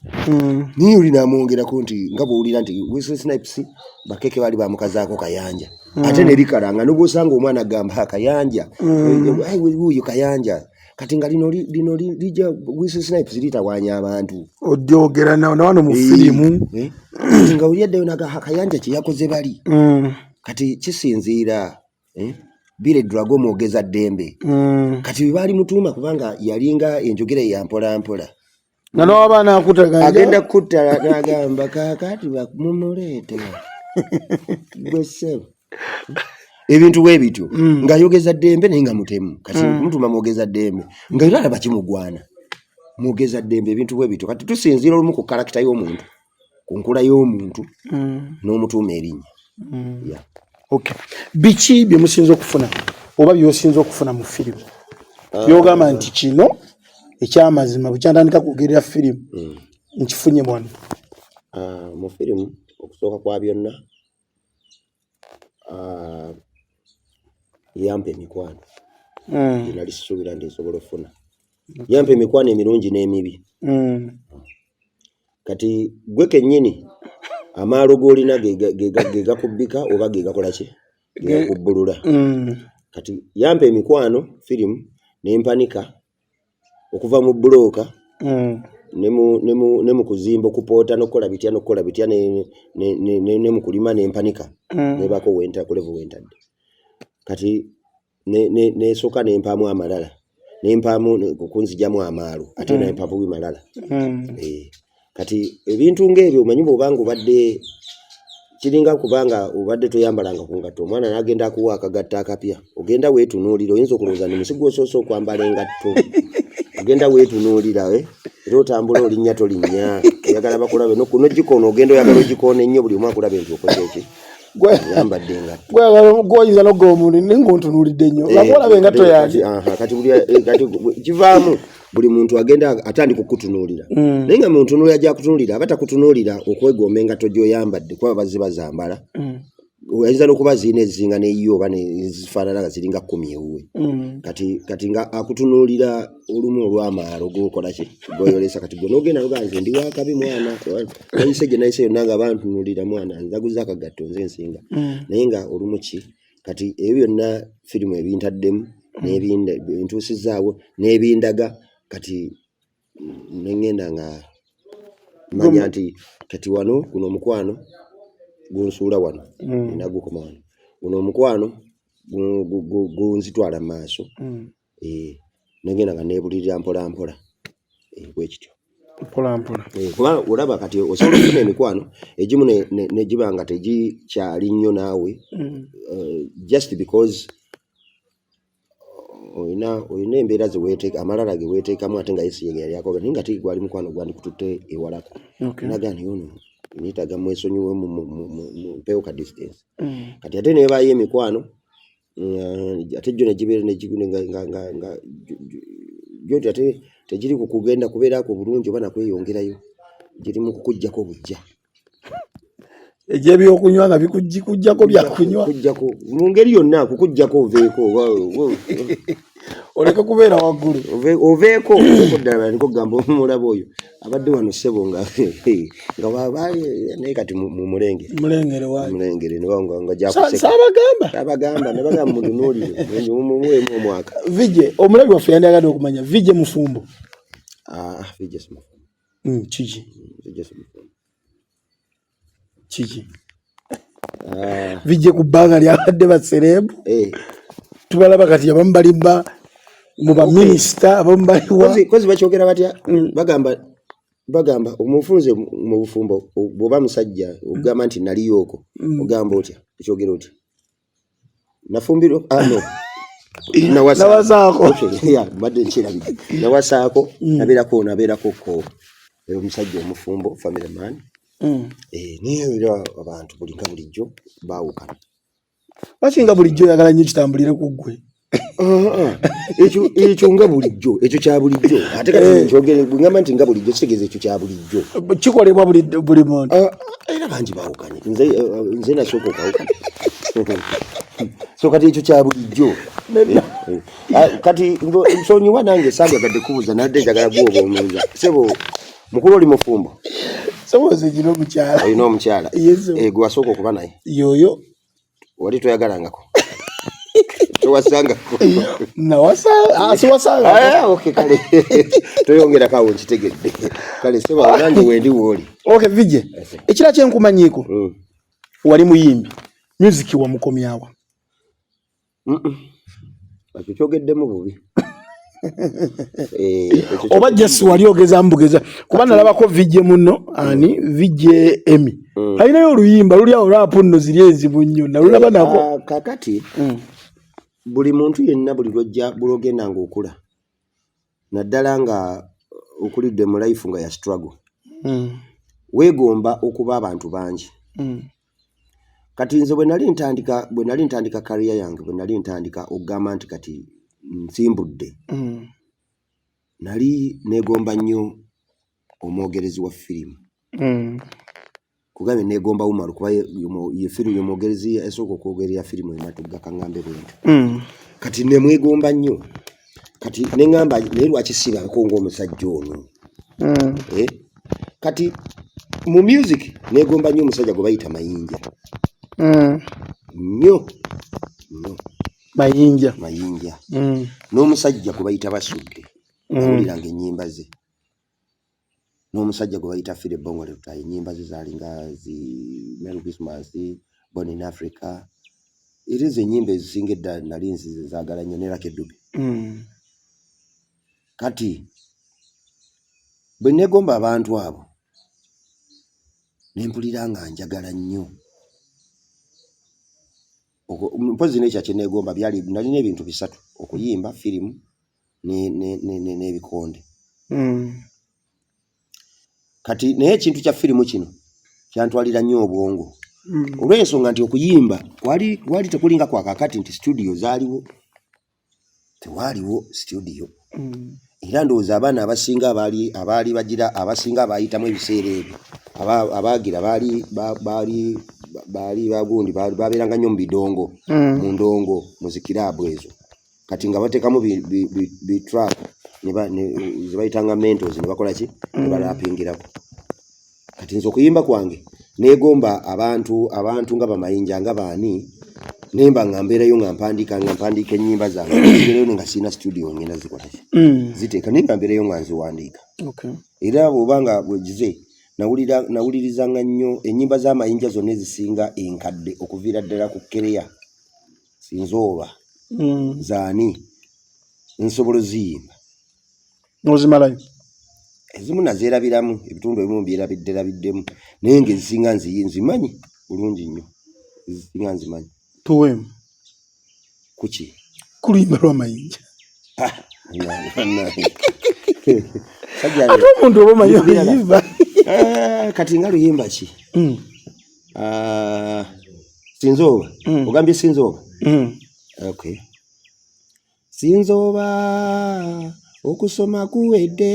Naye oli n'amwongerako nti nga bw'owulira nti Wesley Snipes bakeke baali bamukazaako Kayanja, ate ne likalanga n'obw'osanga omwana agamba Kayanja, wuuyo Kayanja, kati nga lino lijja Wesley Snipes litawaanya abantu. Odyogera na wano mu firimu nga oli eddayo naga Kayanja kye yakoze bali. Kati kisinziira Bire Drago mwogeza ddembe. Kati baali mutuuma kubanga yalinga enjogera ya mpola mpola. Na n'abaana akutaganja agenda kutta n'agamba kaakati bakumuleete gwese ebintu bwebityo ng'ayogeza ddembe naye nga mutemu. Kati mutuuma mwogeza ddembe nga era alaba kimugwana mwogeza ddembe ebintu bwebityo. Kati tusinziira olumu ku karakita y'omuntu, ku nkula y'omuntu n'omutuuma erinnya. Okay. Biki bye musinza okufuna oba by'osinza okufuna mu firimu by'ogamba nti kino ekyamazima bwe kyantandika kugerera firimu nkifunye wano? Mu firimu okusooka kwa byonna yampa emikwano nali sisuubira nti nsobola okufuna. Yampa emikwano emirungi n'emibi. Kati gwe kennyini amaalo g'olina ge gakubbika oba ge gakola ki ge gakubbulula. Kati yampa emikwano firimu n'empanika okuva mu bulooka ne mu kuzimba okupoota n'okukola bitya ne mu kulima n'empanika nebako kulevu wentadde. Kati n'esooka n'empaamu amalala n'empaamu kunzijamu amaalo ate n'empaamu bimalala. Kati ebintu ng'ebyo omanyi bw'obanga obadde kiringa kubanga obadde toyambalanga ku ngatto, omwana n'agenda akuwa akagatta akapya, ogenda weetunuulira, oyinza okulowooza nti musigo osoose okwambala engatto, ogenda weetunuulira era otambula olinnya tolinnya, oyagala bakulabe n'ogikoona ogenda oyagala ogikoona ennyo buli omu akulabe nti okoze eki yambadde engatto. Gw'oyinza n'ogwa omuntu naye ng'ontunuulidde nnyo ng'olaba engatto yange. Kati kivaamu buli muntu agenda atandika okutunuulira. Naye nga muntu n'oyo ajja kutunuulira aba takutunuulira okwegomba engatto gy'oyambadde kuba bazzi bazambala. Oyinza n'okuba zirina ezisinga n'eyo oba nezifaanana nga ziringa 10 ewuwe. Kati nga akutunuulira olumu olw'amaalo g'okola ki gw'oyolesa. Kati gwe n'ogenda n'ogamba nti ndi wakabi mwana nayise gye nayise yonna nga bantunuulira mwana nzaguza akagatto nze nsinga. Naye nga olumu ki kati ebyo byonna firimu ebintaddemu entuusizaawo n'ebindaga. Kati nengenda nga manya nti kati wano guno omukwano gunsuula wano nagukoma wano, guno omukwano gunzitwala mu maaso. Nengenda nga neebulirira mpola mpola bwekityo mpola mpola. Kuba olaba kati osobola okufuna emikwano egimu negiba nga tegikyali nnyo naawe just because oyina embeera ze weeteeka amalala ge weeteekamu ate nga Yesu yali akoga naye nga tigwali mukwano gwandi kututte ewalaka nagani ono nitaga mwesonyiwe mu mpeo ka distance kati ate nebaayo emikwano ate jjo negibeera nga jjo ate tegiri kukugenda kubeerako bulungi oba nakweyongerayo giri mu kukujjako bujja eby'ebyokunywa nga bikujjako byakunywa kujjako mu ngeri yonna kukujjako oveeko oleke kubeera waggulu oveeko ddala niko gamba omulaba oyo abadde wano ssebo nga naye kati mulengere nga gyabagamba ne bagamba mutunuulire mumuweemu omwaka Vije omulabi waffe yandiyagadde okumanya Vije mufumbo Vije si mufumbo kiki Vije ku bbanga lyabadde baserebu tubalaba kati abamu balimba mu baminisita abamu baliwa kozi bakyogera batya bagamba omufunze mu bufumbo bw'oba musajja ogamba nti naliyooko ogamba otya ekyogera otya nafumbirwa no nawasaako mbadde nkirabira nawasaako nabeerako ko omusajja omufumbo family man niye era abantu bulijjo baawukana wakinga bulijjo oyagala nnyo kitambulire ku ggwe ekyo nga bulijjo ekyo kya bulijjo ate kati nkyogere bwengamba nti nga bulijjo kitegeeza ekyo kya bulijjo kikolebwa buli muntu era bangi baawukanye nze nasooka okawukana so kati ekyo kya bulijjo kati nsonyiwa nange saajagadde kubuuza nadde njagala gwoba omuuza sebo mukulu oli mufumbo soboze gino omukyala olina omukyala gwe wasooka okuba naye yoyo wali toyagalangako towasangako siwasanga okay kale toyongerako awo nkitegedde kale seba nange wendi wooli okay Vije ekira kyenkumanyiiko wali muyimbi music wamukomyawa akikyogeddemu bubi oba jesi wali ogeza mbugeza kuba nalabako Vije muno ani Vije Emi alinayo oluyimba luli awo lwapo nno ziri ezibu nnyo nalulaba nako kakati buli muntu yenna buli lwojja bulogenda ng'okula naddala nga okulidde mu life nga ya struggle weegomba okuba abantu bangi kati nze bwe nali ntandika career yange bwe nali ntandika okugamba nti kati nsimbudde nali neegomba nnyo omwogerezi wa firimu kugambye neegomba Umaru kuba ye firimu omwogerezi esooka okwogerera firimu ematugga kaŋŋambe bwento kati nemwegomba nnyo kati neŋŋamba naye lwaki sibaako ng'omusajja ono kati mu music neegomba nnyo omusajja gwe bayita Mayinja nnyo Mayinja n'omusajja gwe bayita Basudde nawuliranga ennyimba ze n'omusajja gwe bayita Philip Bongole Lutayi ennyimba ze zaalinga Merry Christmas Born in Africa era ezo ennyimba ezisinga edda nali nzizaagala nnyo ne Lucky Dube kati bwe neegomba abantu abo nempulira nga njagala nnyo mpozi n'ekya kyeneegomba nalina ebintu bisatu okuyimba firimu n'ebikonde kati naye ekintu kya firimu kino kyantwalira nnyo obwongo olw'ensonga nti okuyimba wali tekulinga kwakakati nti studio zaaliwo tewaaliwo studio era ndowooza abaana abasinga abaali bagira abasinga abayitamu ebiseera ebyo abaagira baali bagundi babeeranga nnyo mu bidongo mu ndongo mu zikiraabu ezo kati nga bateekamu bitrack ze bayitanga mentors ne bakola ki ne balapingirako kati nze okuyimba kwange neegomba abantu nga Bamayinja nga baani nemba nga mbeerayo nga mpandiika ennyimba zange mbeerayo nga sirina studio ngenda zikola ki ziteeka naye nga mbeerayo nga nziwandiika era bw'oba nga bwegize nawulirizanga nnyo ennyimba z'Amayinja zonna ezisinga enkadde okuviira ddala ku kereya sinzooba zaani nsobola ziyimba nozimalayo ezimu nazeerabiramu ebitundu ebimu byerabiddemu naye ng'ezisinga nzimanyi bulungi nnyo ezisinga nzimanyi tuweemu kuki kuluyimba lw'Amayinja Ate omuntu obamanyi oluyimba. Kati nga luyimba ki? Sinzoba. Ogambye sinzoba? Okay. Sinzoba okusoma kuwedde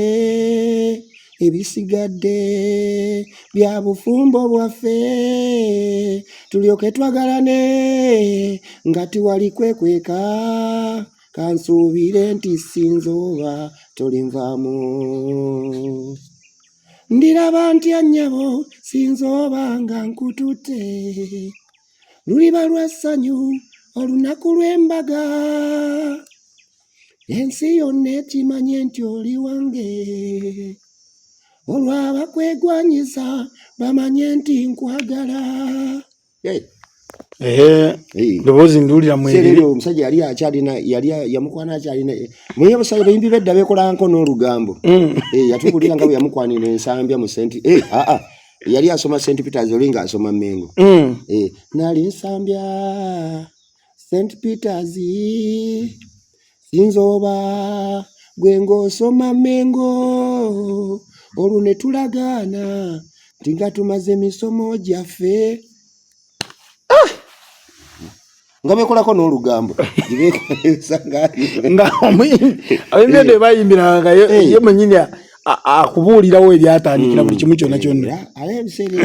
ebisigadde bya bufumbo bwaffe tulyoke twagalane nga tiwali kwekweka kansuubire nti sinzoba tolinvaamu ndiraba ntya nnyabo sinzoba nga nkututte luliba lwa ssanyu olunaku lw'embaga ensi yonna ekimanye nti oli wange olw'abakwegwanyiza bamanye nti nkwagala. Ndowooza nduwulira mwerere. Omusajja yali akyalina yamukwana akyalina muye abasajja bayimbi bedda beekolanko n'olugambo. Yatubulira nga bwe yamukwanira ensambya mu senti yali asoma St. Peters oli nga asoma Mengo. Nali nsambya St. Peters sinzoba gwe ng'osoma Mengo olwo ne tulagaana nti nga tumaze emisomo gyaffe nga beekolako n'olugambo nga ab'emyendo bayimbiranga ye mwennyini akubuulirawo ebyatandikira buli kimu kyonna kyonna. Ale ebiseera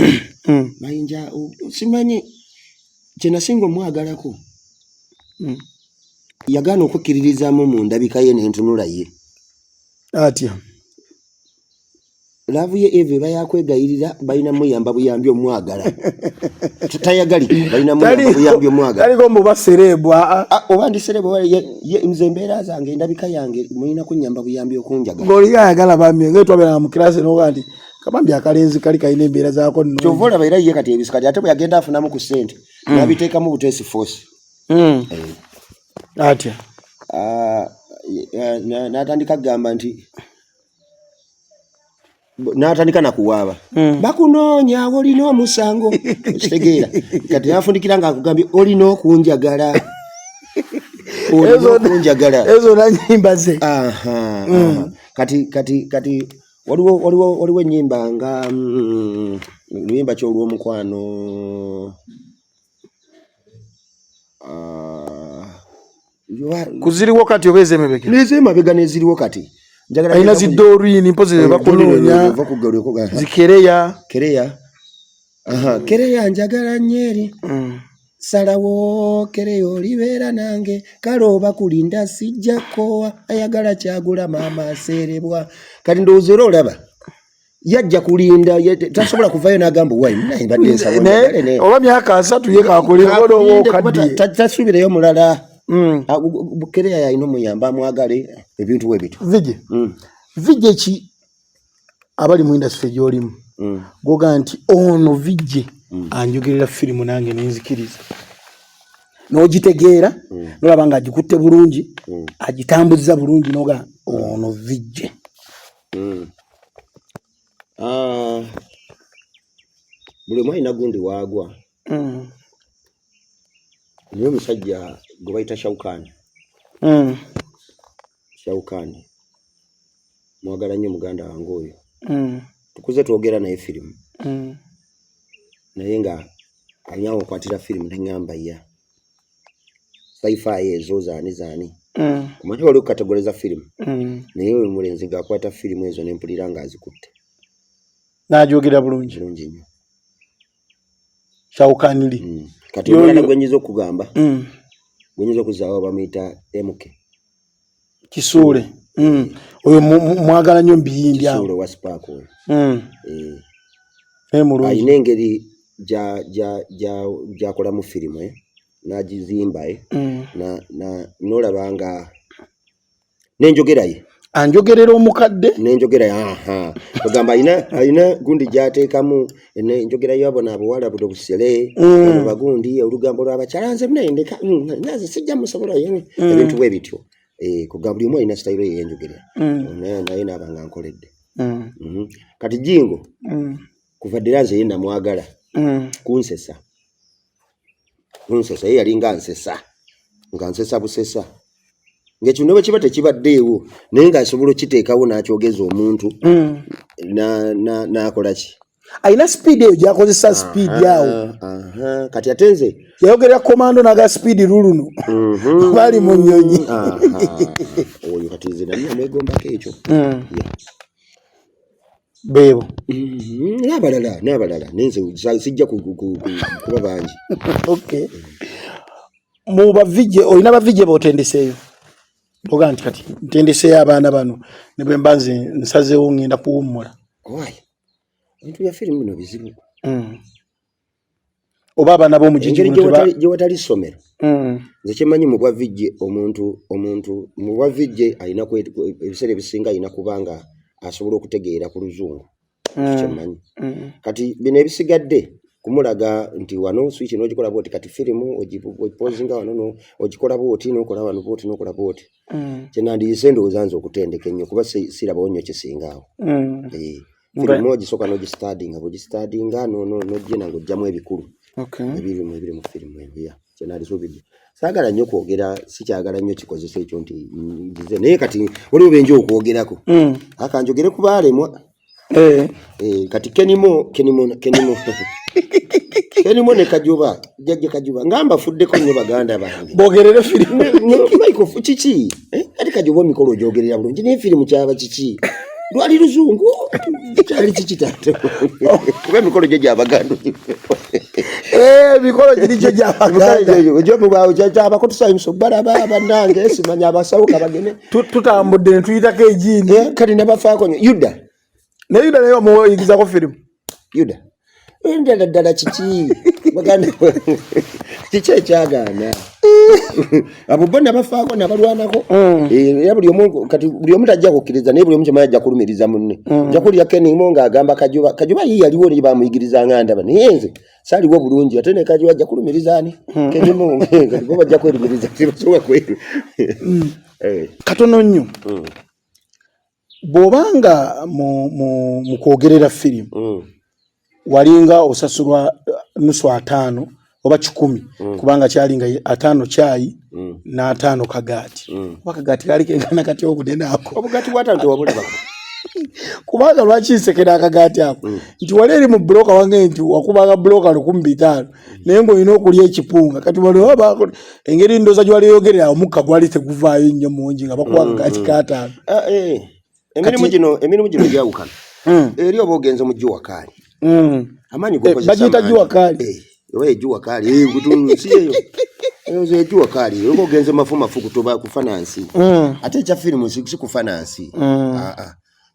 bayinja simanyi kye nasinga omwagalako yagaana okukkiririzaamu mu ndabika ye n'entunula ye atya laavu ye eve bayakwegayirira balina muyamba buyambi omwagala tutayagali balina muyamba buyambi omwagala taliko mbu baserebwa oba ndi serebwa nze embeera zange endabika yange mulina kunyamba buyambi okunjagala ng'oli ayagala bambi ng'etwabeeranga mu kirasi n'oga nti kabambi akalenzi kali kalina embeera zaako nno kyova olaba era ye kati ebisikati ate bwe yagenda afunamu ku ssente n'abiteekamu buteesi force atya n'atandika kugamba nti n'atandika nakuwaaba bakunoonya olina omusango kitegeera kati nafundikira nga akugambye olina okunjagala ezo nanyimba ze kati waliwo ennyimba nga luyimba ky'olw'omukwano kuziriwo kati oba ez'emabega n'ez'emabega n'eziriwo kati ayina zidoorini mpozi zebakunoonya zikereya kereya njagala nnyeri salawo kereya olibeera nange kale oba kulinda sijjako ayagala kyagula maama aseerebwa kati ndowooza era olaba yajja kulinda tasobola kuvayo n'agamba wayimbadde ensabo oba myaka 3 ye kakulira tasuubirayo mulala kereya yalina omuyamba amwagale ebintu webito vijje ki abali mu industry gy'olimu goga nti ono vijje anjogerera firimu nange nenzikiriza n'ogitegeera nolaba nga agikutte bulungi agitambuziza bulungi noga ono vijje buli mwalina gundi waagwa niyo omusajja gwe bayita Shawukani mwagala nnyo muganda wange oyo tukuze twogera naye firimu naye nga alina okwatira firimu neŋŋamba ya sci-fi ezo zaani kumanyi wali okukategoriza firimu naye oyo mulenzi ng'akwata firimu ezo nempulira ng'azikutte n'ajoogera bulungi nnyo Shawukaniri kati omulala gwenyiza okugamba gwenyiza okuzaawo bamuyita MK Kisuule oyo mwagala nnyo mbiyindi Kisuule wa Spark oyo ayina engeri gyakola mu firimu n'agizimba n'olaba nga n'enjogera ye anjogerera omukadde n'enjogera ogamba ayina gundi gyateekamu enjogera yabona abawala buno busere bagundi olugambo lw'abakyala nze munayendeka naze sijja musobolayo ebintu bwe bityo kugamba buli omu alina sitayiro ye yenjogera naye naaba nga nkoledde kati Jingo kuva ddera nze ye namwagala kunsesa ye yali nga nsesa busesa ngekino bwe kiba tekibaddeewo naye ng'asobola okiteekawo n'akyogeza omuntu n'akola ki alina speed eyo gyakozesa speed yawo kati ate nze yayogerera komando naga speed luluno bali mu nnyonyi oyo kati nze nali amwegombako ekyo beebo n'abalala nenze sijja kuba bangi okay mu bavije olina bavije botendeseeyo oga nti kati ntendeseeyo abaana bano ne bwe mba nze nsazeewo ngenda kuwummula ebintu bya firimu bino bizibu oba abaana b'omugigi gye watali ssomero nze kyemanyi mu bwavijje omuntu mu bwavijje alina ebiseera ebisinga alina kubanga asobola okutegeera ku luzungu kyemanyi kati bino ebisigadde kumulaga nti wano switch n'ogikola bwoti kati firimu ogipozinga wano ogikola bwoti n'okola wano bwoti n'okola bwoti kyenandiyise ndowooza nze okutendeka ennyo kuba sirabawo nnyo kisingaawo firimu ogisooka n'ogistadinga bwogistadinga n'ogenda ng'ojjamu ebikulu ebiri mu firimu eyo kyenandisuubidde saagala nnyo kwogera sikyagala nnyo kikozesa ekyo nti ngize naye kati waliwo benja okwogerako akanjogere ku baalemwa kati kenimo ne Kajuba jjajja Kajuba ngamba fuddeko nnyo baganda bange bogerere firimu Michael kiki ati Kajuba mikolo gyogerera bulungi ne firimu kyaba kiki lwali luzungu kyali kiki taate kuba mikolo gye gyabaganda mikolo girijo gyabaganda ojo mubaawo kyabako tusayimisa balaba bannange simanya abasawuka bagene tutambudde ne tuyitako ejiini kati nabafaako nnyo Yuda naye omuyigizako firimu Yuda ddala kiki baganda kiki ekyagaana abo bonna bafaako nabalwanako era buli omu tajja kukkiriza naye buli omu kyemanya ajja kulumiriza munne nja kulya Kenimo ng'agamba Kajuba ye yaliwo oli bamuyigirizanga ndaba naye nze saaliwo bulungi ate ne Kajuba ajja kulumiriza ani Kenimo bo bajja kwerumiriza tibasobola kweru katono nnyo bw'obanga mu kwogerera firimu walinga osasulwa nusu 5 oba 10 kubanga kyalinga 5 chai na 5 kagati wakagati kali kengana kati obudde nako obugati bwatante wabulaba kubanga lwakisekera akagati ako nti waleri mu bloka wange nti wakubaga bloka 15 naye ngo ino okulya ekipunga kati waliwo abako engeri ndoza gyali yogerera omukka gwali teguvaayo nnyo mungi nga bakuwa akagati ka 5 emirimu gino gyawukana eri oba ogenze mu jjuwa kaali amanyi bagiyita jjuwa kaali oba ejjuwa kaali kutunsi eyo ejjuwa kaali oba ogenze mafu kutoba kufanansi ate ekya firimu si kufanansi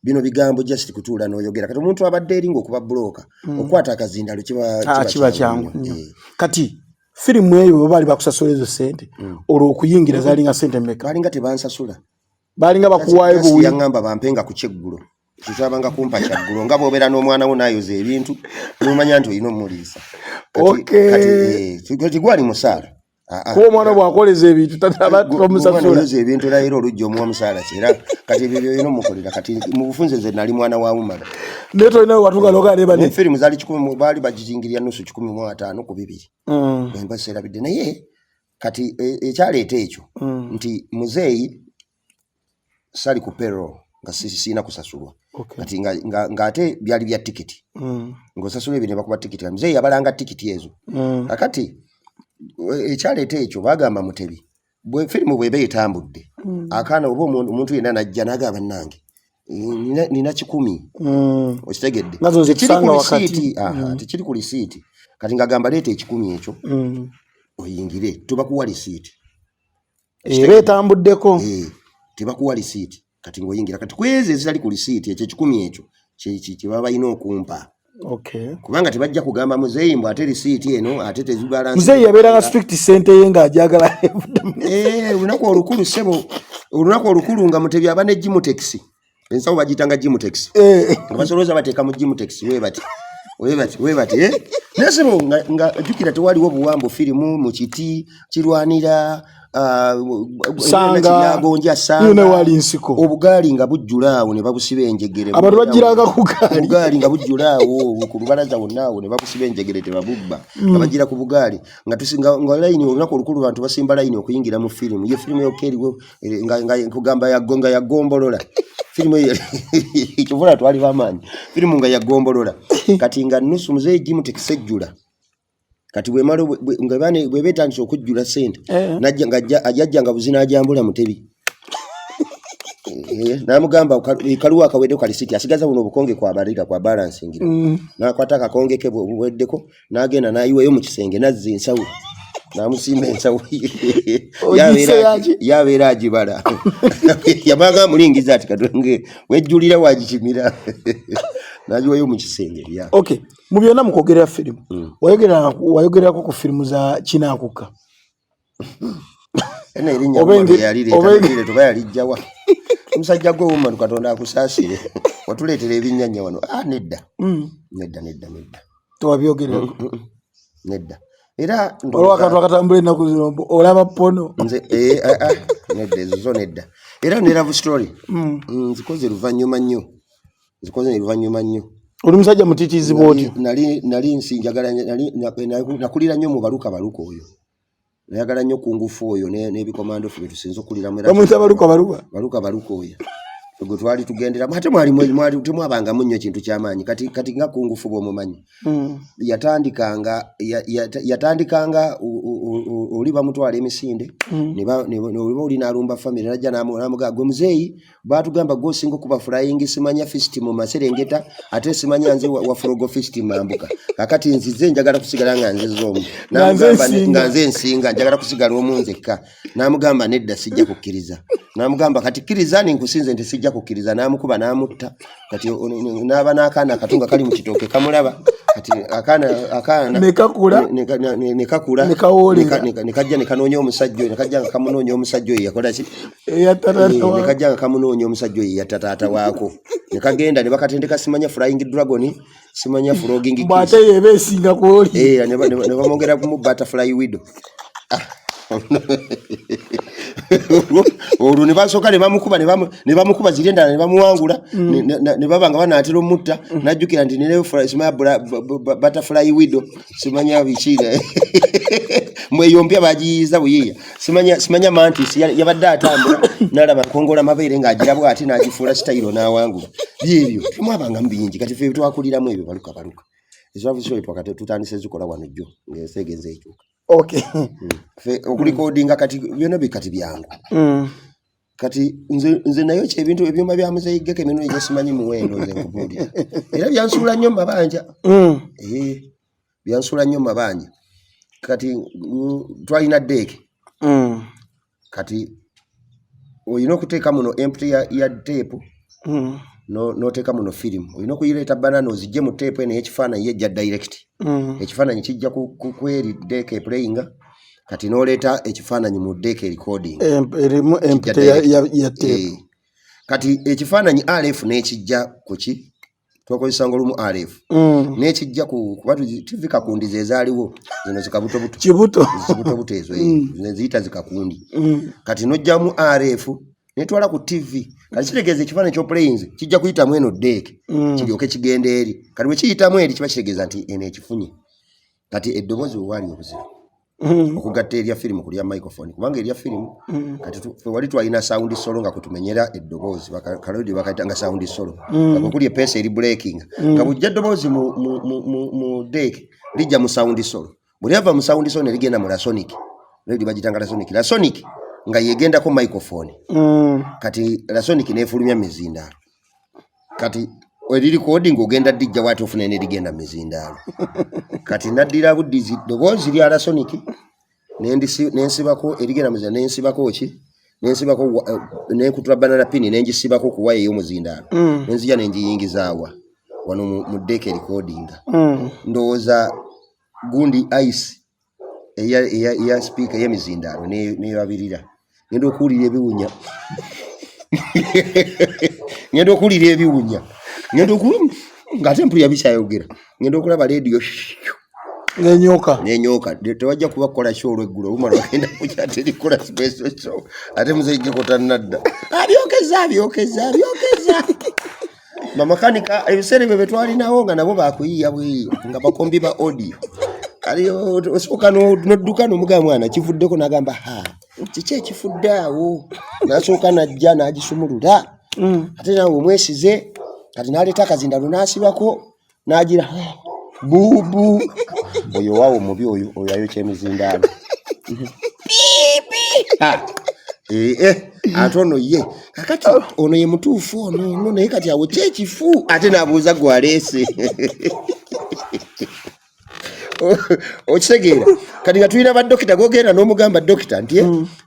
bino bigambo just kutuula n'oyogera kati omuntu abadde eringa okuba bloka okwata akazindalo kiba kyangu kati firimu eyo bali bakusasula ezo sente olwo okuyingira zalinga sente mmeka balinga tebansasula balinga bakuwaayo buwi yangamba bampenga ku kyeggulo kikyabanga kumpa kyaggulo nga bw'obeera n'omwana wo n'ayoza ebintu n'omanya nti olina omuliisa kati gwali musaala kuba omwana bw'akoleza ebintu tamusasula ebintu era olujja omuwa musaala kyera kati ebyo byolina omukolera kati mu bufunze nze nali mwana wa Umar naye tolina we watuuka n'ogaleba ne firimu zaali 10 baali bagijingirya nusu 15 ku 2 emba serabidde naye kati ekyaleeta ekyo nti muzeeyi sali ku payroll nga sina kusasulwa kati nga ate byali bya tikiti ng'osasula ebyo ne bakuba tikiti muzeeyi yabalanga tikiti ezo akati ekyaleeta ekyo bagamba Mutebi bwe firimu bw'eba etambudde akaana oba omuntu yenna najja n'agamba bannange nina 10 okitegedde tekiri ku lisiiti kati ng'agamba leeta 10 ekyo oyingire tubakuwa lisiiti era etambuddeko tebakuwa lisiiti kati ng'oyingira kati kwezi ezitali ku lisiiti ekyo 10 ekyo kye baba balina okumpa kubanga tebajja kugamba muzeeyi mbw ate lisiiti eno ate tezibalansi muzeeyi yabeeranga strict sente ye ng'ajagala olunaku olukulu ssebo olunaku olukulu nga Mutebi aba ne Jimutex ensawo bagiyitanga Jimutex nga basolooza bateeka mu Jimutex webati naye ssebo nga jjukira tewaliwo buwambo firimu mu kiti kirwanira sanga gonja sanga wali nsiko obugali nga bujjulaawo ne babusiba enjegere abantu bagiranga ku gali bugali nga bujjulaawo ku lubalaza wonnaawo ne babusiba enjegere tebabubba nga bagira ku bugali nga tusinga nga layini olunaku olukulu bantu basimba layini okuyingira mu firimu ye firimu yokeriwo nga kugamba ya gombolola firimu ekivula twali bamaanyi firimu nga ya gombolola kati nga nusu muzeeyi jimu tekisejjula kati bwe betandise okujjula sente ajja nga buzina ajambula mutebi namugamba kaluwa akawedde kali siti asigaza buno obukonge kwa barira kwa balancing nakwata akakonge ke buweddeko nagenda nayiweyo mu kisenge nazza ensawo namusimba ensawo yabeera agibala yabaga mulingiza ati katonge wejjulira wagikimira nayiweyo mu kisenge lya okay mu byonna mukogerera firimu wayogerako ku firimu za Kinaakuka ena erinya obengere tuba yalijjawa omusajja gwe wumanu Katonda akusaasire watuleetera ebinnyanya wano nedda tewabyogerako nedda era olwakati wakatambula ennaku zirombo olaba pono nze nedda ezo zo nedda era ne love story nzikoze luvannyuma nnyo oli musajja mutiitizibwa otyo nali nsinjagala nakulira nnyo mu baluka oyo nayagala nnyo kungufu oyo n'ebikomando ffe tusinza okuliramu bamuyita baluka oyo gwe twali tugendera ate temwabangamu nnyo kintu kyamaanyi kati nga kungufu bw'omumanyi yatandikanga oli bamutwala emisinde oliba oli n'alumba famire najja namugaa gwe muzeeyi baatugamba gwosinga okuba flying simanya fist mu Maserengeta ate simanya nze wafurogo fist mambuka kakati nzize njagala kusigala nga nze z'omu nga nze nsinga njagala kusigala omu nzekka namugamba nedda sijja kukkiriza namugamba kati kkiriza ninkusinze nti sijja kukkiriza namukuba namutta kati n'aba n'akaana akatunga kali mu kitooke kamulaba kati akaana nekakula nekajja nekanoonya omusajja oyo nekajja kamunoonya omusajja oyo yakola ki nekajja nga kamunoonya omusajja oyo yatataata waako nekagenda ne bakatendeka simanya flying dragon simanya frogging bwate yeba esinga kwoli ne bamwongera mu butterfly widow olwo ne basooka ne bamukuba ziri endala ne bamuwangula ne baba nga banaatera omutta najjukira nti nine simanya butterfly widow simanya bikiira mweyompya bagiyiiza buyiiya simanya mantis yabadde atambula n'alaba nkongola mabeere ng'agirabwa ate n'agifuula sitayiro n'awangula byebyo temwabangamu bingi kati ffe twakuliramu ebyo baluka ezoavisoi tutandise zikola wano jjo ng'enseegenza ekyuka okay okulikodinga kati byonna bikati byangu kati nze nayo kyebintu ebyuma bya muzeeyigeko emirundi gyesimanyi muwendo nze nkubuulira era byansuula nnyo mu mabanja byansuula nnyo mu mabanja kati twalina deeke kati olina okuteeka muno empty ya tape noteeka muno firimu olina okuyireeta banana ozijje mu tape eno y'ekifaananyi yejja direct ekifaananyi kijja kweri deeke playinga kati noleeta ekifaananyi mu deeke recording erimu empty ya tape kati ekifaananyi RF n'ekijja kuki twakozesanga olumu RF n'ekijja kubatu TV kakundi zezaaliwo zino zikabutobuto ezo ziyita zikakundi kati nojjamu RF netwala ku TV kati kitegeeza ekifaananyi ky'oplayinze kijja kuyitamu eno deeke kiryoke kigenda eri kati bwe kiyitamu eri kiba kitegeeza nti eno ekifunye kati eddoboozi wewaali obuzibu okugatta erya firimu kulya microphone kubanga erya firimu kati wali twalina sound solo nga kutumenyera eddoboozi kalodi bakaita nga sound solo okuli epesa eri breaking nga bujja eddoboozi mu deck lijja mu sound solo buli ava mu sound solo ligenda mu lasonic ledi bagitanga lasonic nga yegenda ko microphone kati lasonic nefulumya mizindaalo kati eri recording ogenda dijja wati ofuna ne ligenda mizindaalo kati naddira buddizi ddoboozi lya lasonic nensibako erigenda mizindaalo nensibako ki nensibako nekutula banana pini nengisibako kuwa ey'omuzindaalo nenzija nenjiyingizaawa wano mu deck recording ndowooza gundi ice eya speaker y'emizindaalo nebabirira ngenda okuwulira ebiwunya ngenda okuwulira ebiwunya ngenda ng'ate mpulira bikyayogera ngenda okulaba leediyo N'enyoka tewajja kuba kola show olweggulo olumala bagenda kujja terikola special show ate muzeigi kotannadda abyokeza bamakanika ebiseera bye twalinawo nga nabo bakuyiya bwe nga bakombi ba audio aliyo osooka n'odduka n'omugaa mwana kivuddeko n'agamba kiki ekifudde awo n'asooka n'ajja n'agisumulula ate nawe omwesize kati n'aleeta akazindalo n'asibako n'agira bubu oyo waawo mubi oyo ayokya emizindaalo ate ono ye kakati ono ye mutuufu ono naye kati awo kyekifu ate n'abuuza gwaleese okitegeera kati nga tulina baddokita gogenda n'omugamba dokita nti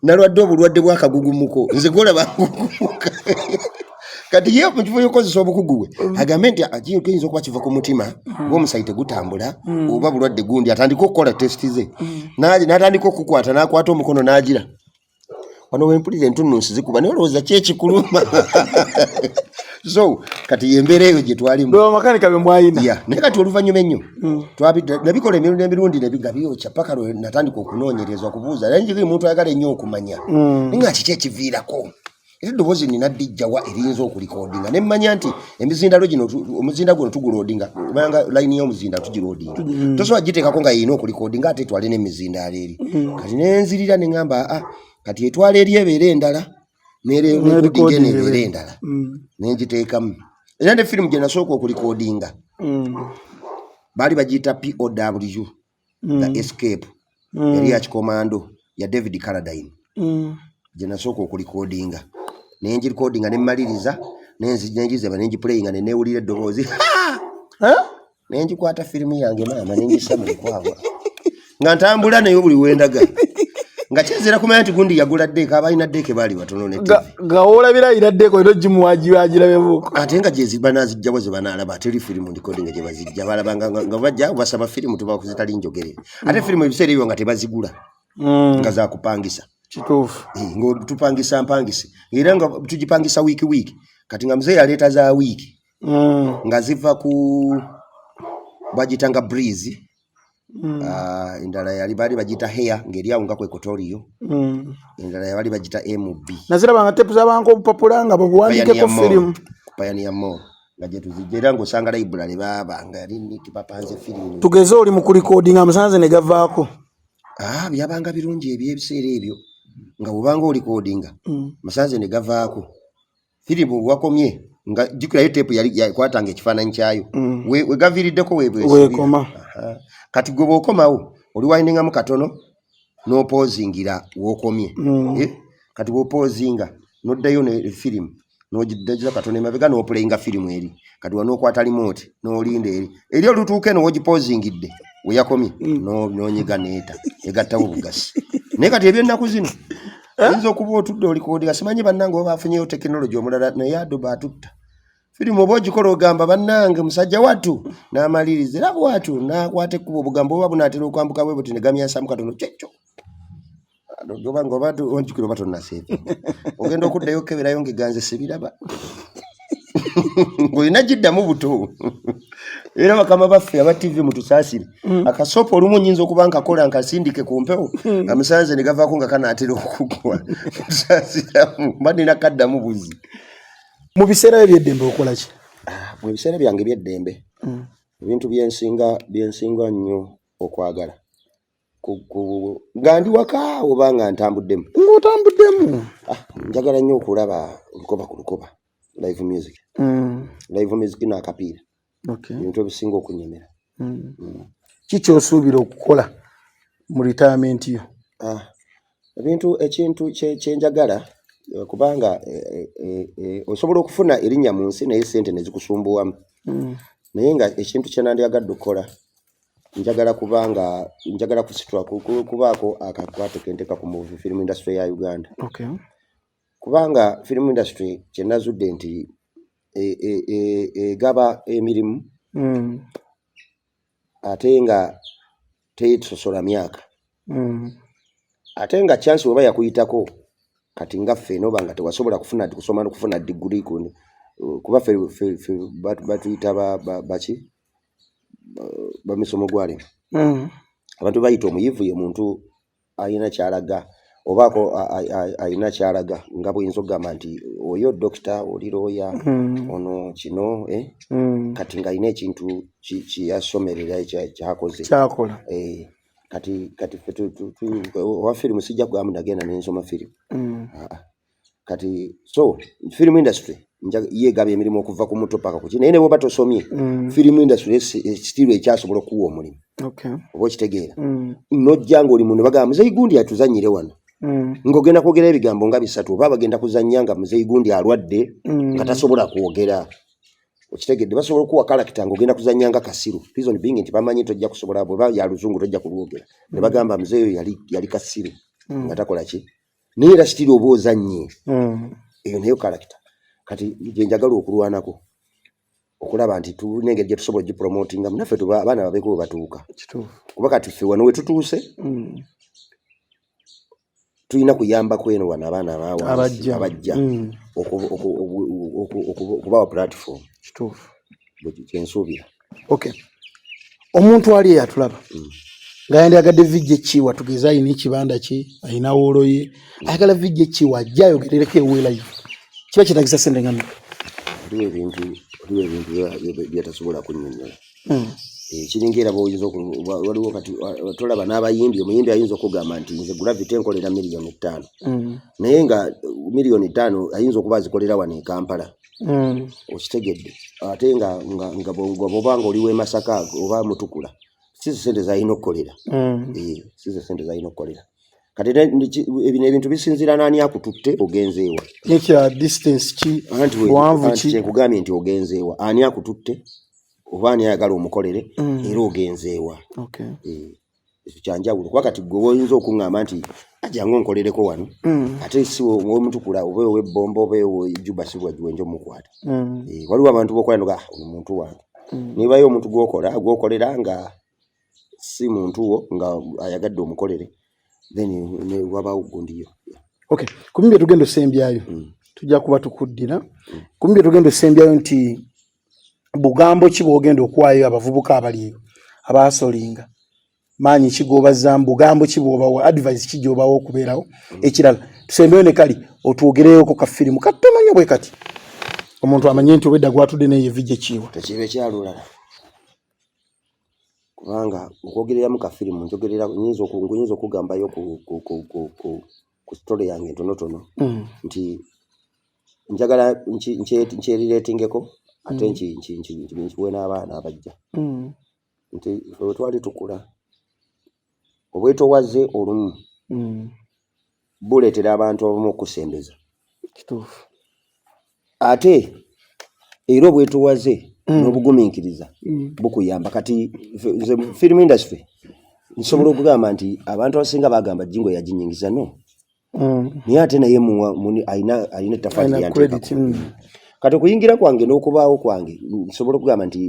nalwadde obulwadde bw'akagugumuko nze golaba nkugumuka kati ye mu kifo y'okozesa obukugu bwe agambe nti kiyinza okuba kiva ku mutima ng'omusaayi tegutambula oba bulwadde gundi atandika okukola tesiti ze n'atandika okukwata n'akwata omukono n'agira wano wempulira entunnunsi zikuba naye olowooza ki ekikuluma so kati yembeera eyo gye twalimu makanika be mwayina naye kati oluvannyuma ennyo nabikola emirundi emirundi nga byokya paka lwe natandika okunoonyereza okubuuza naye njiri muntu ayagala ennyo okumanya naye nga kiki ekiviirako era eddoboozi nina ddijjawa eriyinza okulikoodinga ne mmanya nti emizindalo gino omuzinda guno tuguloodinga kubanga layini y'omuzinda tugiroodinga tosobola giteekako nga yina okulikoodinga ate etwale n'emizindaalo eri kati nenzirira ne ŋŋamba kati etwala eri ebeera endala nerekodinga eno ebeera endala nengiteekamu era ne firimu gye nasooka okulikoodinga baali bagiyita POW the escape yali ya kikomando ya David Carradine gye nasooka okulikoodinga nengirekodinga nemmaliriza nengizeba nengiplayinga nenewulira eddoboozi nengikwata firimu yange maama nengissa mu nkwawa nga ntambula naye buli wendaga nga kyezera kumanya nti gundi yagula ddeeka abalina ddeeke baali batono ne nga woolabira ayina ddeeka olina ogimuwagirabebuuko ate nga gyezibba nazijjawo ze banaalaba teri firimu ndikodinga gye bazijja balabanga nga bajja basaba firimu tubakuzitali njogerere ate firimu ebiseera ebyo nga tebazigula nga zakupangisa kituufu nga tupangisa mpangise era nga tugipangisa wiiki kati nga muzeeyi aleeta za wiiki nga ziva ku bagitanga breeze endala yali baali bagita hair ngeri awo nga kwekotoriyo endala yali bagita MB naziraba nga tepu z'abanko obupapula nga babuwandikeko firimu Pioneer Mall nga gye tuzijja nga osanga library baabanga yali niti bapanze firimu tugeze oli mu kulikodinga amasanze ne gavaako byabanga birungi ebyebiseera ebyo nga bwobanga olikodinga amasanze ne gavaako firimu wakomye nga jikirayo tepu yali yakwatanga ekifaananyi kyayo wegaviiriddeko weekoma kati gwe bw'okomawo oli wayiningamu katono n'opoozingira w'okomye kati bw'opoozinga n'oddayo ne firimu n'ogiddagira katono emabega n'opulayinga firimu eri kati wanookwata limooti n'olinda eri olutuuka eno w'ogipoozingidde weyakomye n'onyiga neeta egattawo bugasi naye kati eby'ennaku zino oyinza okuba otudde olikoodinga simanyi bannange oba bafunyeyo tekinologi omulala naye Adobe atutta firimu oba ogikola ogamba bannange musajja wattu n'amaliriza era bwatu n'akwata ekkuba obugambo oba bunaatera okwambuka bwe buti ne gamyansamu katono kyekyo obanga oba onjukira oba tonnaseevi ogenda okuddayo okeberayo ng'eganze sebiraba ng'olina giddamu buto era bakama baffe aba TV mutusaasire akasopo olumu nyinza okuba nkakola nkasindike ku mpewo amasanze ne gavaako nga kanaatera okugwa tusaasiramu mba nina kaddamu buzi mu biseera ebyeddembe okola ki mu biseera byange ebyeddembe ebintu byensinga nnyo okwagala nga ndi waka oba nga ntambuddemu ng'otambuddemu njagala nnyo okulaba lukoba ku lukoba live music n'akapiira ebintu ebisinga okunyemera kiki osuubira okukola mu retirement yo ekintu kyenjagala kubanga osobola okufuna erinnya mu nsi naye sente ne zikusumbuwamu naye nga ekintu kye nandyagadde okukola njagala kusitula kubaako akakwate kenteka ku movie film industry ya Uganda kubanga film industry kye nazudde nti egaba emirimu ate nga teyisosola myaka ate nga chance oba yakuyitako kati nga ffe noba nga tewasobola kufuna kusoma n'okufuna degree kuba ffe batuyita baki bamisomo gwale abantu bayita omuyivu ye muntu ayina kyalaga obaako ayina kyalaga nga bw'oyinza okugamba nti oyo dokita oli looya ono kino kati ng'alina ekintu kiyasomerera kyakola kati owa firimu sijja kugamba nagenda nensoma firimu kati so film industry yeegaba emirimu okuva ku muto paka ku kino naye ne bw'oba tosomye film industry still ekyasobola okuwa omulimu oba okitegeera nojja ng'oli muno bagamba Muzeeyi Gundi atuzannyire wano ng'ogenda kwogera ebigambo nga 3 oba bagenda kuzannya nga Muzeeyi Gundi alwadde nga tasobola kwogera okitegedde basobola okuwa karakita ng'ogenda kuzannya nga Kasiru reason being nti bamanyi tojja kusobola bw'oba ya luzungu tojja kulwogera ne bagamba Muzeeyi yali Kasiru nga takola ki naye era still oba ozannye eyo nayo karakita kati gye njagala okulwanako okulaba nti tulina gye tusobola gipromotinga naffe abaana babeeko we batuuka kuba kati ffe wano we tutuuse tulina kuyambako eno wano abaana abajja okubawa platform kyensuubira omuntu ali eyatulaba nga yandiyagadde vijje kiwa tugeze ayina ekibanda kye ayina woolo ye ayagala vijje kiwa ajja ayogerereko ewe live kiba kitagisa sente nga waliwo ebintu byatasobola kunnyonnyola kiringa era bwoyinza waliwo kati tolaba n'abayimbi omuyimbi ayinza okugamba nti nze Gravity enkolera $5,000,000 naye nga $5,000,000 ayinza okuba azikolera wano e Kampala okitegedde ate nga bw'obanga oli w'e Masaka oba Mutukula sizo sente zalina okukolera sizo sente zalina okukolera kati ebino ebintu bisinziira n'ani akututte ogenzeewa ekya distance ki buwanvu ki kyenkugambye nti ogenzeewa ani akututte oba ani ayagala omukolere era ogenzeewa ekyo kyanjawulo kuba kati gwe oyinza okuŋŋamba nti ajjangu onkolereko wano ate si Mutukula oba ow'Ebbombo oba ow'Ejjuba si bwajjuwenja omukwata waliwo abantu b'okola noga omuntu wange nibayo omuntu gwokolera nga si muntu wo nga ayagadde omukolere then wabaawo gundiyo kumibye tugenda osembyayo tujja kuba tukuddira kumibye tugenda osembyayo nti bugambo ki bw'ogenda okuwaayo abavubuka abali abaasolinga maanyi ki g'obazaamu bugambo ki bw'obawa advice ki gy'obawa okubeerawo ekirala tusembyeyo ne kali otwogereyoko ka firimu kattomanyo bwe kati omuntu amanye nti obwedda gwatudde naye vijje kiwa tekibe kyalulala kubanga okwogereramu ka firimu nyinza okugambayo ku story yange ntonotono nti njagala nkyerireetingeko ate nkiwe n'abaana abajja nti we twali tukula obwetowaze olumu buleetera abantu abamu okusembeza ate era obwetowaze n'obugumiikiriza bukuyamba kati film industry nsobola okugamba nti abantu abasinga bagamba Jingo yaginyingiza no naye ate naye alina ettaffaali lyanteekako kati okuyingira kwange n'okubaawo kwange nsobola okugamba nti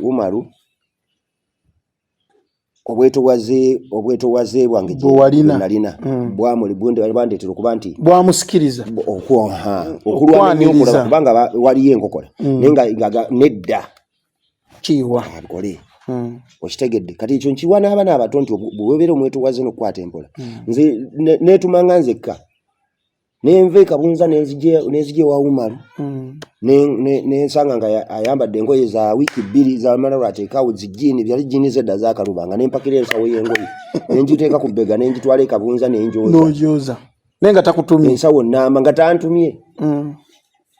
Umaru obwetowaze bwange nalina bwamuli bandeetera okuba nti bwamusikiriza okulwanira kubanga waliyo enkokola naye nga nedda kiwa abikole okitegedde kati ekyo nkiwa n'abaana abato nti bwebeera omwetowaze n'okukwata empola nze neetumanga nzekka nenva ekabunza nenzije wa Umaru nensanga nga ayambadde engoye za wiiki 2 zamala lwateekaawo zijjiini byali jjiini zedda zaakalubanga nempakira ensawo y'engoye nenjiteeka ku bbega nenjitwala ekabunza nenjoza naye nga takutumye ensawo nnamba nga tantumye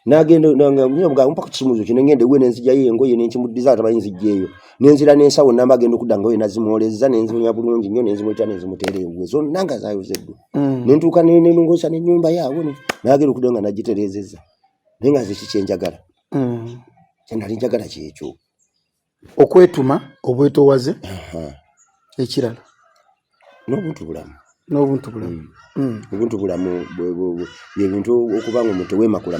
nagenda mpaka kisumuzo kino ngende we nenzijjayo engoye nenkimuddiza tabayi nzijjeeyo nenzira n'ensawo nnamba agenda okudda ngoye nazimwoleza nenzimunya bulungi nnyo nenzimuyita nenzimuteera enguwe zonna nga zaayozeddwa nentuuka nenongosa n'ennyumba yaabwe nagenda okudda nga nagitereezezza naye nga nze kikyenjagala kyenali njagala kyekyo okwetuma obwetowaze ekirala n'obuntu bulamu obuntu bulamu byebintu okubanga omuntu weemakula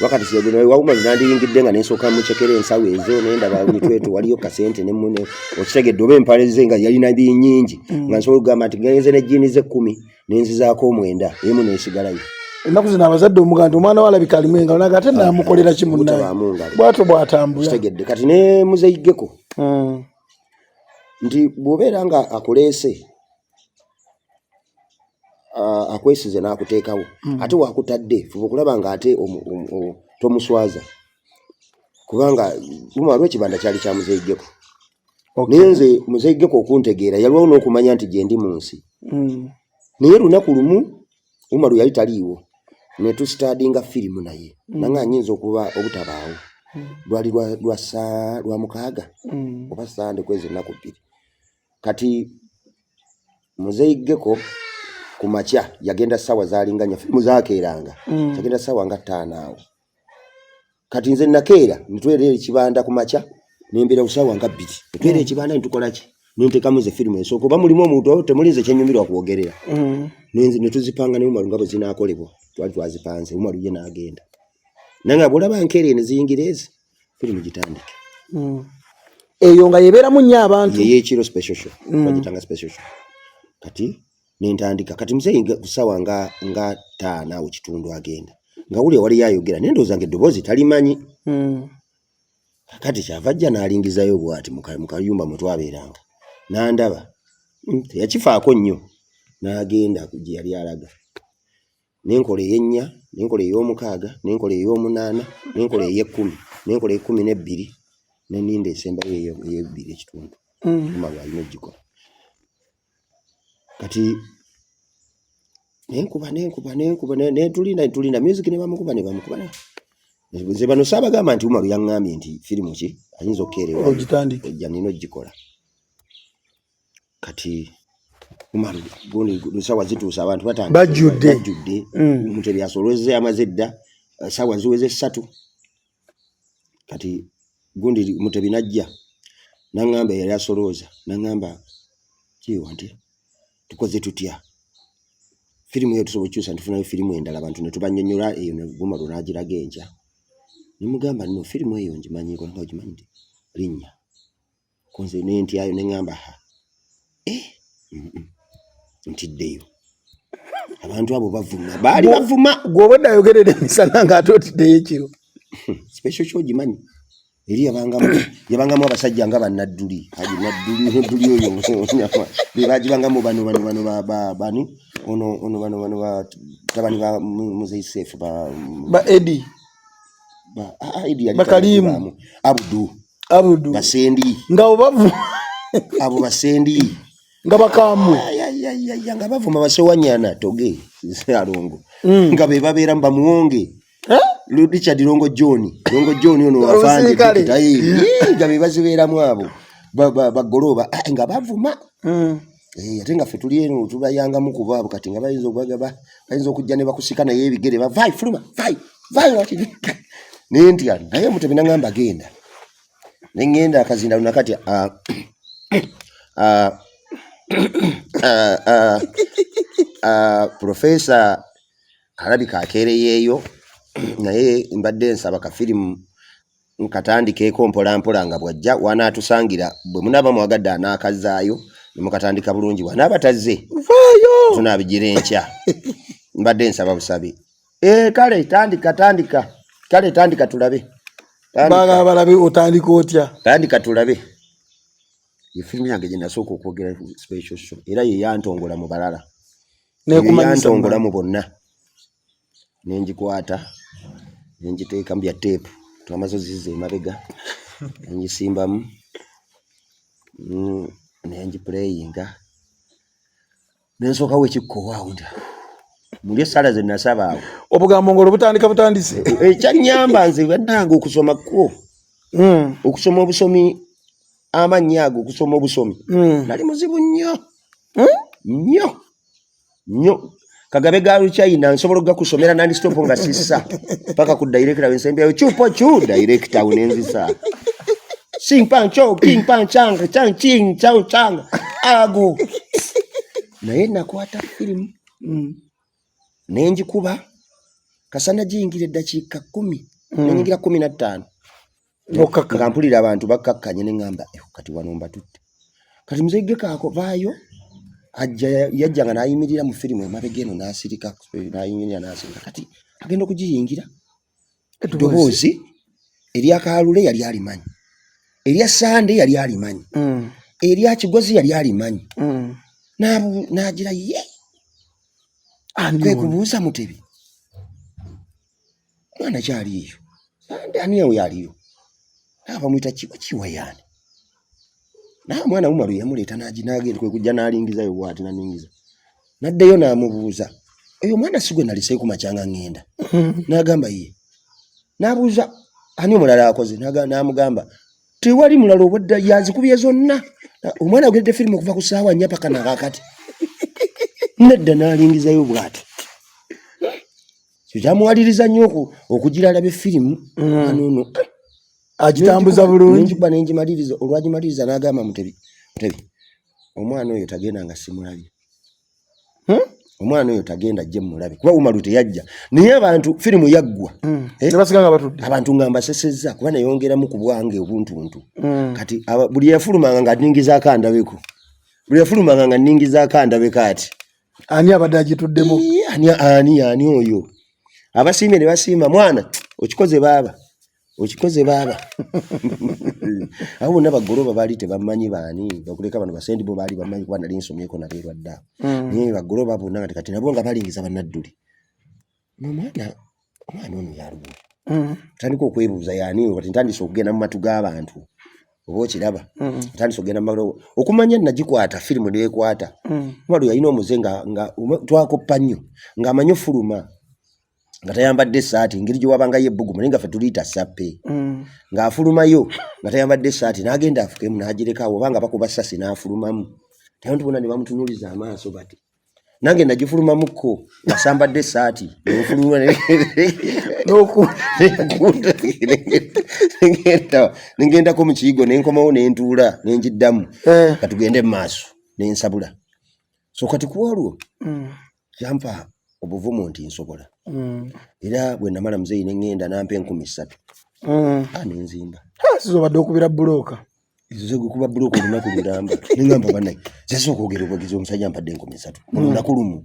wakati wawuma nandiyingidde nga nensooka mucekera ensawo ezo nendaba mitweto waliyo kasente nemune okitegedde oba empale ze nga yalina binnyingi nga nsobola okugamba nti genze n'ejjiini ze 10 nenzizaako 9 emu nesigalayo ennaku zino abazadde omuga nti omwana walabika alimu engalo naga ate namukolera kimunnaye bwatyo bw'atambula kitegedde kati ne muzeeyigeko nti bw'obeera nga akulese akwesize n'akuteekawo ate wakutadde fuba okulaba nga ate tomuswaza kubanga Umaru ekibanda kyali kya Muzeyiggeko. Naye nze Muzeyiggeko okuntegeera yaliwo n'okumanya nti gye ndi mu nsi. Naye lunaku lumu Umaru yali taliiwo ne tusitaadinga firimu naye nanga anyinza okuba obutabaawo lwali lwa mukaaga oba Sande kwezi ennaku bbiri. Kati Muzeyiggeko ku makya yagenda ssaawa zaalinganya firimu zaakeeranga yagenda ssaawa nga 5 awo. Kati nze nakeera nitwerera ekibanda ku makya nembeera kusaawa nga 2 netwerera ekibanda nitukola ki nintekamu ze firimu esooka oba mulimu omuntu temulinze kyenyumirwa kwogerera netuzipanga ne Umaru nga bwe zinaakolebwa twali twazipanze Umaru ye n'agenda nanga bw'olaba nkeere ne ziyingira ezi firimu gitandike. Eyo nga yebeeramu nnyo abantu yeyekiro special show bagitanga special show. Kati nentandika kati Muzeeyi kusaawa nga 5 awo kitundu agenda nga wuli wali yayogera nendooza nga eddoboozi talimanyi. Kati kyava ajja n'alingizayo bw'ati mu kayumba mwe twabeeranga n'andaba teyakifaako nnyo n'agenda gye yali alaga. N'enkola ey'ennya n'enkola ey'omukaaga n'enkola ey'omunaana n'enkola ey'ekkumi n'enkola ey'ekkumi-n'ebbiri n'enninda esembayo ey'ebbiri ekitundu Umaru alina ogikola. Kati netulinda music ne bamukuba nze bano saabagamba nti Umaru yaŋŋambye nti firimu ki ayinza okukeerewa ejja nina ogikola. Kati Umaru ssaawa zituusa abantu bajjudde Mutebi asolozze amaze dda ssaawa ziweze 3. Kati gundi Mutebi najja n'aŋŋamba yali asolooza n'aŋŋamba kiwa nti tukoze tutya firimu eyo tusobola okukyusa ntufunayo firimu endala abantu ne tubannyonnyola eyo ne Umaru n'agiraga enkya ne mugamba nno firimu eyo ngimanyi nga ogimanyi nti linnya konze n'entyayo ne ŋŋamba ntiddeyo abantu abo bavuma baali bavuma gw'obadde ayogerera emisana ng'ate otiddeyo ekiro. Special show gimanyi eri yabangamu abasajja nga bannadduli nadduli oyo bebagibangamu bano bani ono tabani ba Muzeeyi Sefu ba Edi Bakalimu Abudu Basendi nga obavu abo Basendi nga bakamwe nga bavuma basewanyana toge alongo nga bebabeera bamuwonge Richard Longo John ono wafanje nga bebazibeeramu abo bagoloba nga bavuma ate nga ffe tuli eno tubayangamu kuba abo kati nga bayinza okujja ne bakusika naye ebigere vai fuluma vai nentya naye Mutebi n'aŋŋamba genda neŋŋenda akazinda lunakati Profesa alabika akeereyeeyo naye mbadde nsaba kafirimu nkatandikeeko mpolampola nga bwajja wanaatusangira bwe munaaba mwagadde anaakazaayo ne mukatandika bulungi wanaaba tazze tunaabigira enkya mbadde nsaba busabe kale tandika tulabe balabe otandika otya tandika tulabe firimu yange gye nasooka okwogera special show era ye yantongola mu balala yantongola mu bonna nengikwata nengiteeka mu bya teepu twamaze oziza emabega nengisimbamu nengipureyinga nensookawo ekikko awundi muli essala ze nasaba awo obugambo ng'olwo butandise ekyannyamba nze bannange okusoma kwo okusoma obusomi amannya ago okusoma obusomi nali muzibu nnyo Kagabe ga China nsobola okugakusomera nandi stop nga sissa paka ku director wensembeyo chupo director unenzisa sing pan cho king pan chang ching chao chang ago naye nakwata firimu nenjikuba kasana jingire eddakiika 10 nenyigira 15 nga mpulira abantu bakkakkanye ne ngamba kati wano mbatutte kati Muzeeyi kaako vaayo yajjanga n'ayimirira mu firimu emabega eno n'asirika n'ayimirira n'asirika kati agenda okugiyingira eddoboozi erya Kaalule yali alimanyi erya Sande yali alimanyi erya Kigozi yali alimanyi n'agira ye kwe kubuuza Mutebi mwana kyaliyo ani awo yaliyo abamuyita kiwa yani na mwana Umaru yamuleeta n'agenda kwe kujja n'alingizayo bw'ati n'aningiza naddeyo n'amubuuza oyo mwana sigwe nalise ku machanga ngenda n'agamba ye n'abuuza ani omulala akoze n'amugamba tewali mulala obwadde yazikubye zonna omwana agedde firimu okuva ku ssaawa 4 paka nakakati nedda n'alingizayo bw'ati kyamuwaliriza nnyo okugira alabe firimu anono agitambuza bulungi kuba nengimaliriza olwagimaliriza n'agamba Mutebi omwana oyo tagenda nga simulabye omwana oyo tagenda ajje mulabe kuba Umaru teyajja naye abantu firimu yaggwa basiganga batudde abantu ngamba sesezza kuba nayongeramu ku bwange obuntuntu kati buli yafulumanga nga ningizaako andabeko buli yafulumanga nga ningizaako andabeko ati ani abadde agituddemu ani oyo abasiimye ne basiima mwana okikoze baaba abo bonna bagoloba baali tebamanyi baani bakuleka bano basendi bo baali bamanyi kuba nali nsomyeko nabeerwa dda naye bagoloba bonna kati nabo nga balingiza bannadduli omwana ono yaluwa tandika okwebuuza yaani kati ntandise okugenda mu matu g'abantu oba okiraba ntandise okugenda mu okumanya nagikwata firimu neekwata Umaru yalina omuze nga twakoppa nnyo ng'amanyi ofuluma nga tayambadde essaati ngeri gye wabangayo ebbugumu naye nga ffe tuliyita sappe ng'afulumayo nga tayambadde essaati n'agenda afukemu n'agirekawo oba nga bakuba ssasi n'afulumamu tabantu bonna ne bamutunuliza amaaso bati nange nagifulumamukko nga sambadde essaati nfuluma nengendako mu kiyigo nenkomawo nentuula nenjiddamu katugende mu maaso nensabula so kati kuolwo kyampa obuvumu nti nsobola era bwe namala muzeeyi nengenda nampa 3,000 nenzimba sizobadde okubira bulooka izo kuba bulooka olunaku lulamba nengamba banaye zesa okwogera obwogezi omusajja ampadde 3,000 mu lunaku lumu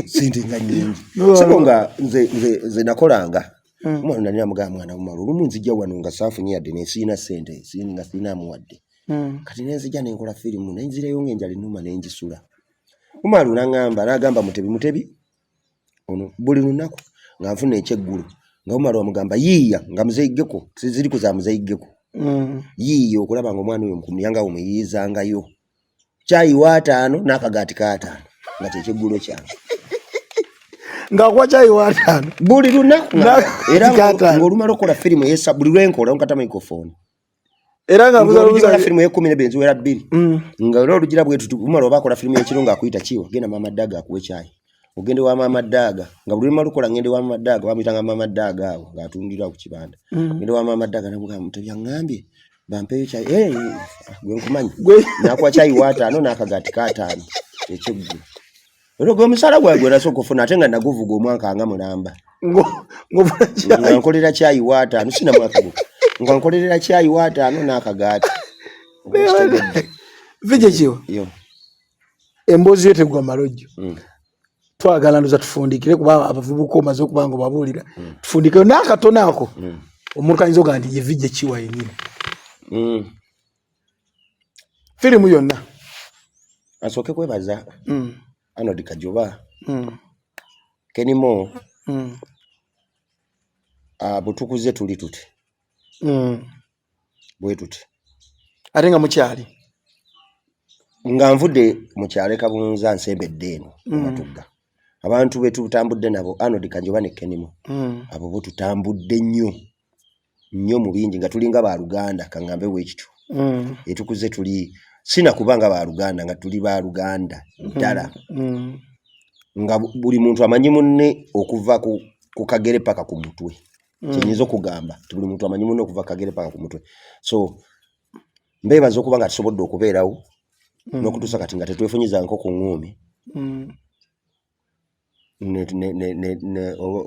sente nga nnyingi sebo nga nze nakolanga omwana nali namugamba mwana Umaru olumu nzijja wano nga saafunye yadde nesiina sente nga sinaamuwadde kati nenzijja nenkola firimu nenzirayo ng'enjala ennuma nengisula Umaru n'agamba Mutebi ono buli lunaku nga nfuna ekyeggulu nga Umaru amugamba yiiya nga muzeyiggeko ziri ku za muzeyiggeko yiiya okulaba nga omwana oyo kumulyangawo muyiyizangayo kyayi wa 5 n'akagaati ka 5 nga kyekyeggulu kyange ng'akuwa kyayi wa 5 buli lunaku era ng'olumala okukola firimu yesa buli lwenkola nkata microphone era nga firimu ye10 benziwera 2 nga era olugira bwetu Umaru oba akola firimu y'ekiro ng'akuyita kiwa genda Mama Daaga akuwe kyayi ogende wa Mama Daaga nga buli lumala okukola ngende wa Mama Daaga bamuyitanga Mama Daaga awo ng'atundira ku kibanda ngende wa Mama Daaga namugamba Mutebi aŋŋambye bampeyo kyayi gwe nkumanyi n'akuwa kyayi wa 5 n'akagaati ka 5 ekyeggulu era gwe omusala gwagwe nasooka okufuna ate nga naguvuga omwaka nga mulamba nga nkolera kyayi wa 5 sina mwaka gwo nga nkolerera kyayi wa 5 n'akagaati vije kiwa emboozi yo tegwa malojjo twagala ndoza tufundikire kuba abavubuka omaze okuba nga babuulira tufundikeyo n'akatono ako omuntu ayinza oga nti ye vije kiwa yennyini firimu yonna asooke kwebaza Arnold Kajoba Kenimo butukuze tuli tuti bwe tuti ate nga mukyali nga nvudde mukyale Kabunza nsembedde eno amatugga abantu betu tutambudde nabo Arnold Kajoba ne Kenimo abo bo tutambudde nnyo mu bingi nga tulinga ba Luganda kangambe wekityo etukuze tuli sina kubanga ba Luganda nga tuli ba Luganda ddala nga buli muntu amanyi munne okuva ku kagere paka ku mutwe kyenyizo kugamba buli muntu amanyi munne okuva kagere paka ku mutwe so mbebaza okuba nga tusobodde okubeerawo n'okutuusa kati nga tetwefunyiza nko ku ngumi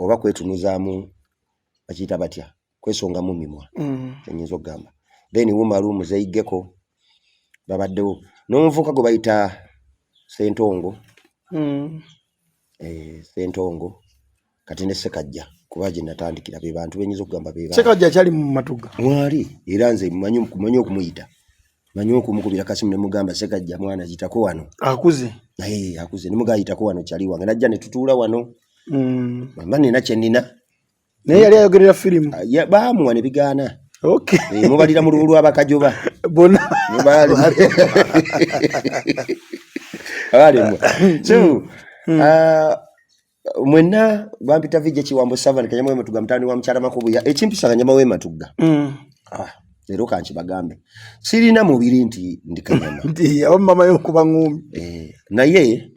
oba kwetunuzaamu bakiyita batya kwesongamu mimwa kyenyiza okugamba then Umaru muzeyiggeko babaddewo n'omuvuka gwe bayita Ssentongo Ssentongo kati ne Ssekajja kuba gye natandikira be bantu benyiza okugamba be bantu Ssekajja kyali mu Matugga mwali era nze kumanyi okumuyita manyo kumukubira kasimu ne mugamba sekajja mwana jitako wano akuze akuze ne mugayi jitako wano chali wange najja ne tutula wano mama nina chenina naye yali ayogerera film ya baamwa ne bigana okay mubalira mu lulu abakajoba bona mubali ale so mwena bampita vije Kiwambo Savana kanyama wema tuga mtani wa mchara makubu ya echimpisa kanyama wema tuga lero kanchi bagambe sirina mubiri nti ndikanyama ndi mama yo kuba ngumi naye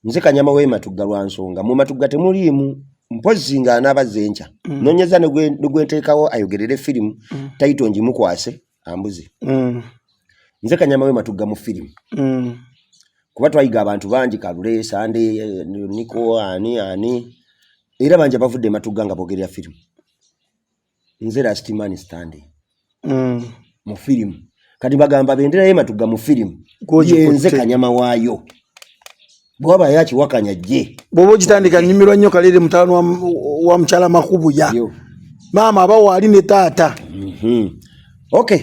nze kanyama wema tuga lwansonga mu matuga temulimu mpozi nga anabazencha nonyeza negwentekawo ayogerere film title njimu kwase ambuzi nze kanyama wema tuga mu film kuba twayiga abantu bangi Kalule Sande Niko ani era banje bavudde matuga nga bogerera film nze Last Man Standing mu film kati bagamba bendera ye matuga mu film yenze kanyama waayo bwaba yachi wakanya je bobo gitandika nyimirwa nnyo kalere mutano wa mchala makubu ya mama abawo ali ne tata okay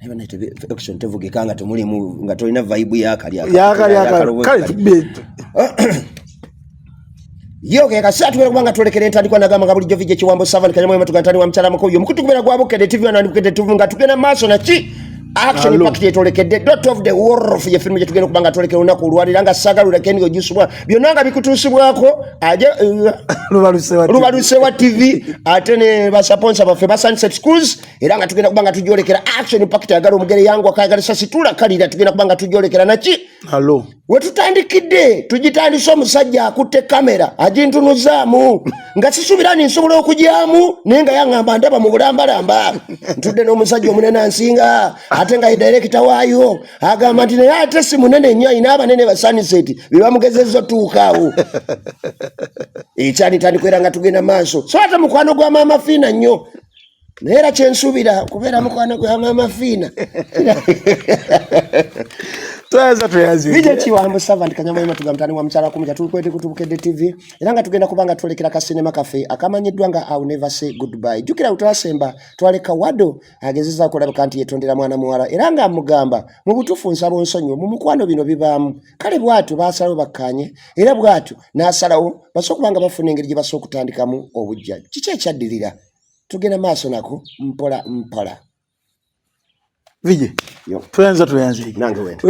Never night action tevuge kanga tumuli mu nga tolina vibe ya kali kali tibet yo ke kasatu bera kubanga tolekere ntandikwa nagamba ngabuli vije Kiwambo Savana kanyama wema tugantani wa mchala makoyo mukutu kubera gwabo kede TV na ndikede TV nga tugena maso na chi action impact yetolekedde dot of the war of ye film yetugenda kubanga tolekere unako olwaliranga sagalula kengo jusubwa byonanga bikutusibwako aje lubaluse wa TV atene ba sponsor ba Feba Sunset Schools era nga tugenda kubanga tujolekera action impact yagalo mugere yangu akagala sasitula kalira tugenda kubanga tujolekera nachi hallo wetutandikidde tujitandisa omusajja akutte kamera ajintunuzaamu nga sisubirani nsobola okujyamu nenga yangamba ndaba mu bulambalamba ntudde n'omusajja omunene ansinga ate nga director waayo agamba nti naye ate si munene nnyo ayina abanene ba Sunset bebamugezezza tuukaawo ekyani tandikwera nga tugenda maaso so ate mukwano gwa Maama Fiina nnyo naye era kyensuubira kubeera mukwano gwa Maama Fiina vije Kiwambo Savana kanyama wema tuga mtani wa mchara kumja tulikwete kutubukedde TV era nga tugenda kubanga tulekera ka cinema cafe akamanyiddwa nga I'll never say goodbye jukira utawasemba twaleka wado agezeza okulabika nti yetondera mwana muwala era nga mugamba mu butufu nsabo nsonyo mu mukwano bino bibaamu kale bwatu basalawo bakkanye era bwatu nasalawo basokubanga bafuna engeri gye basokutandikamu obujja kiki ekyaddirira tugenda maaso nako mpola vije tuyanze nange wenda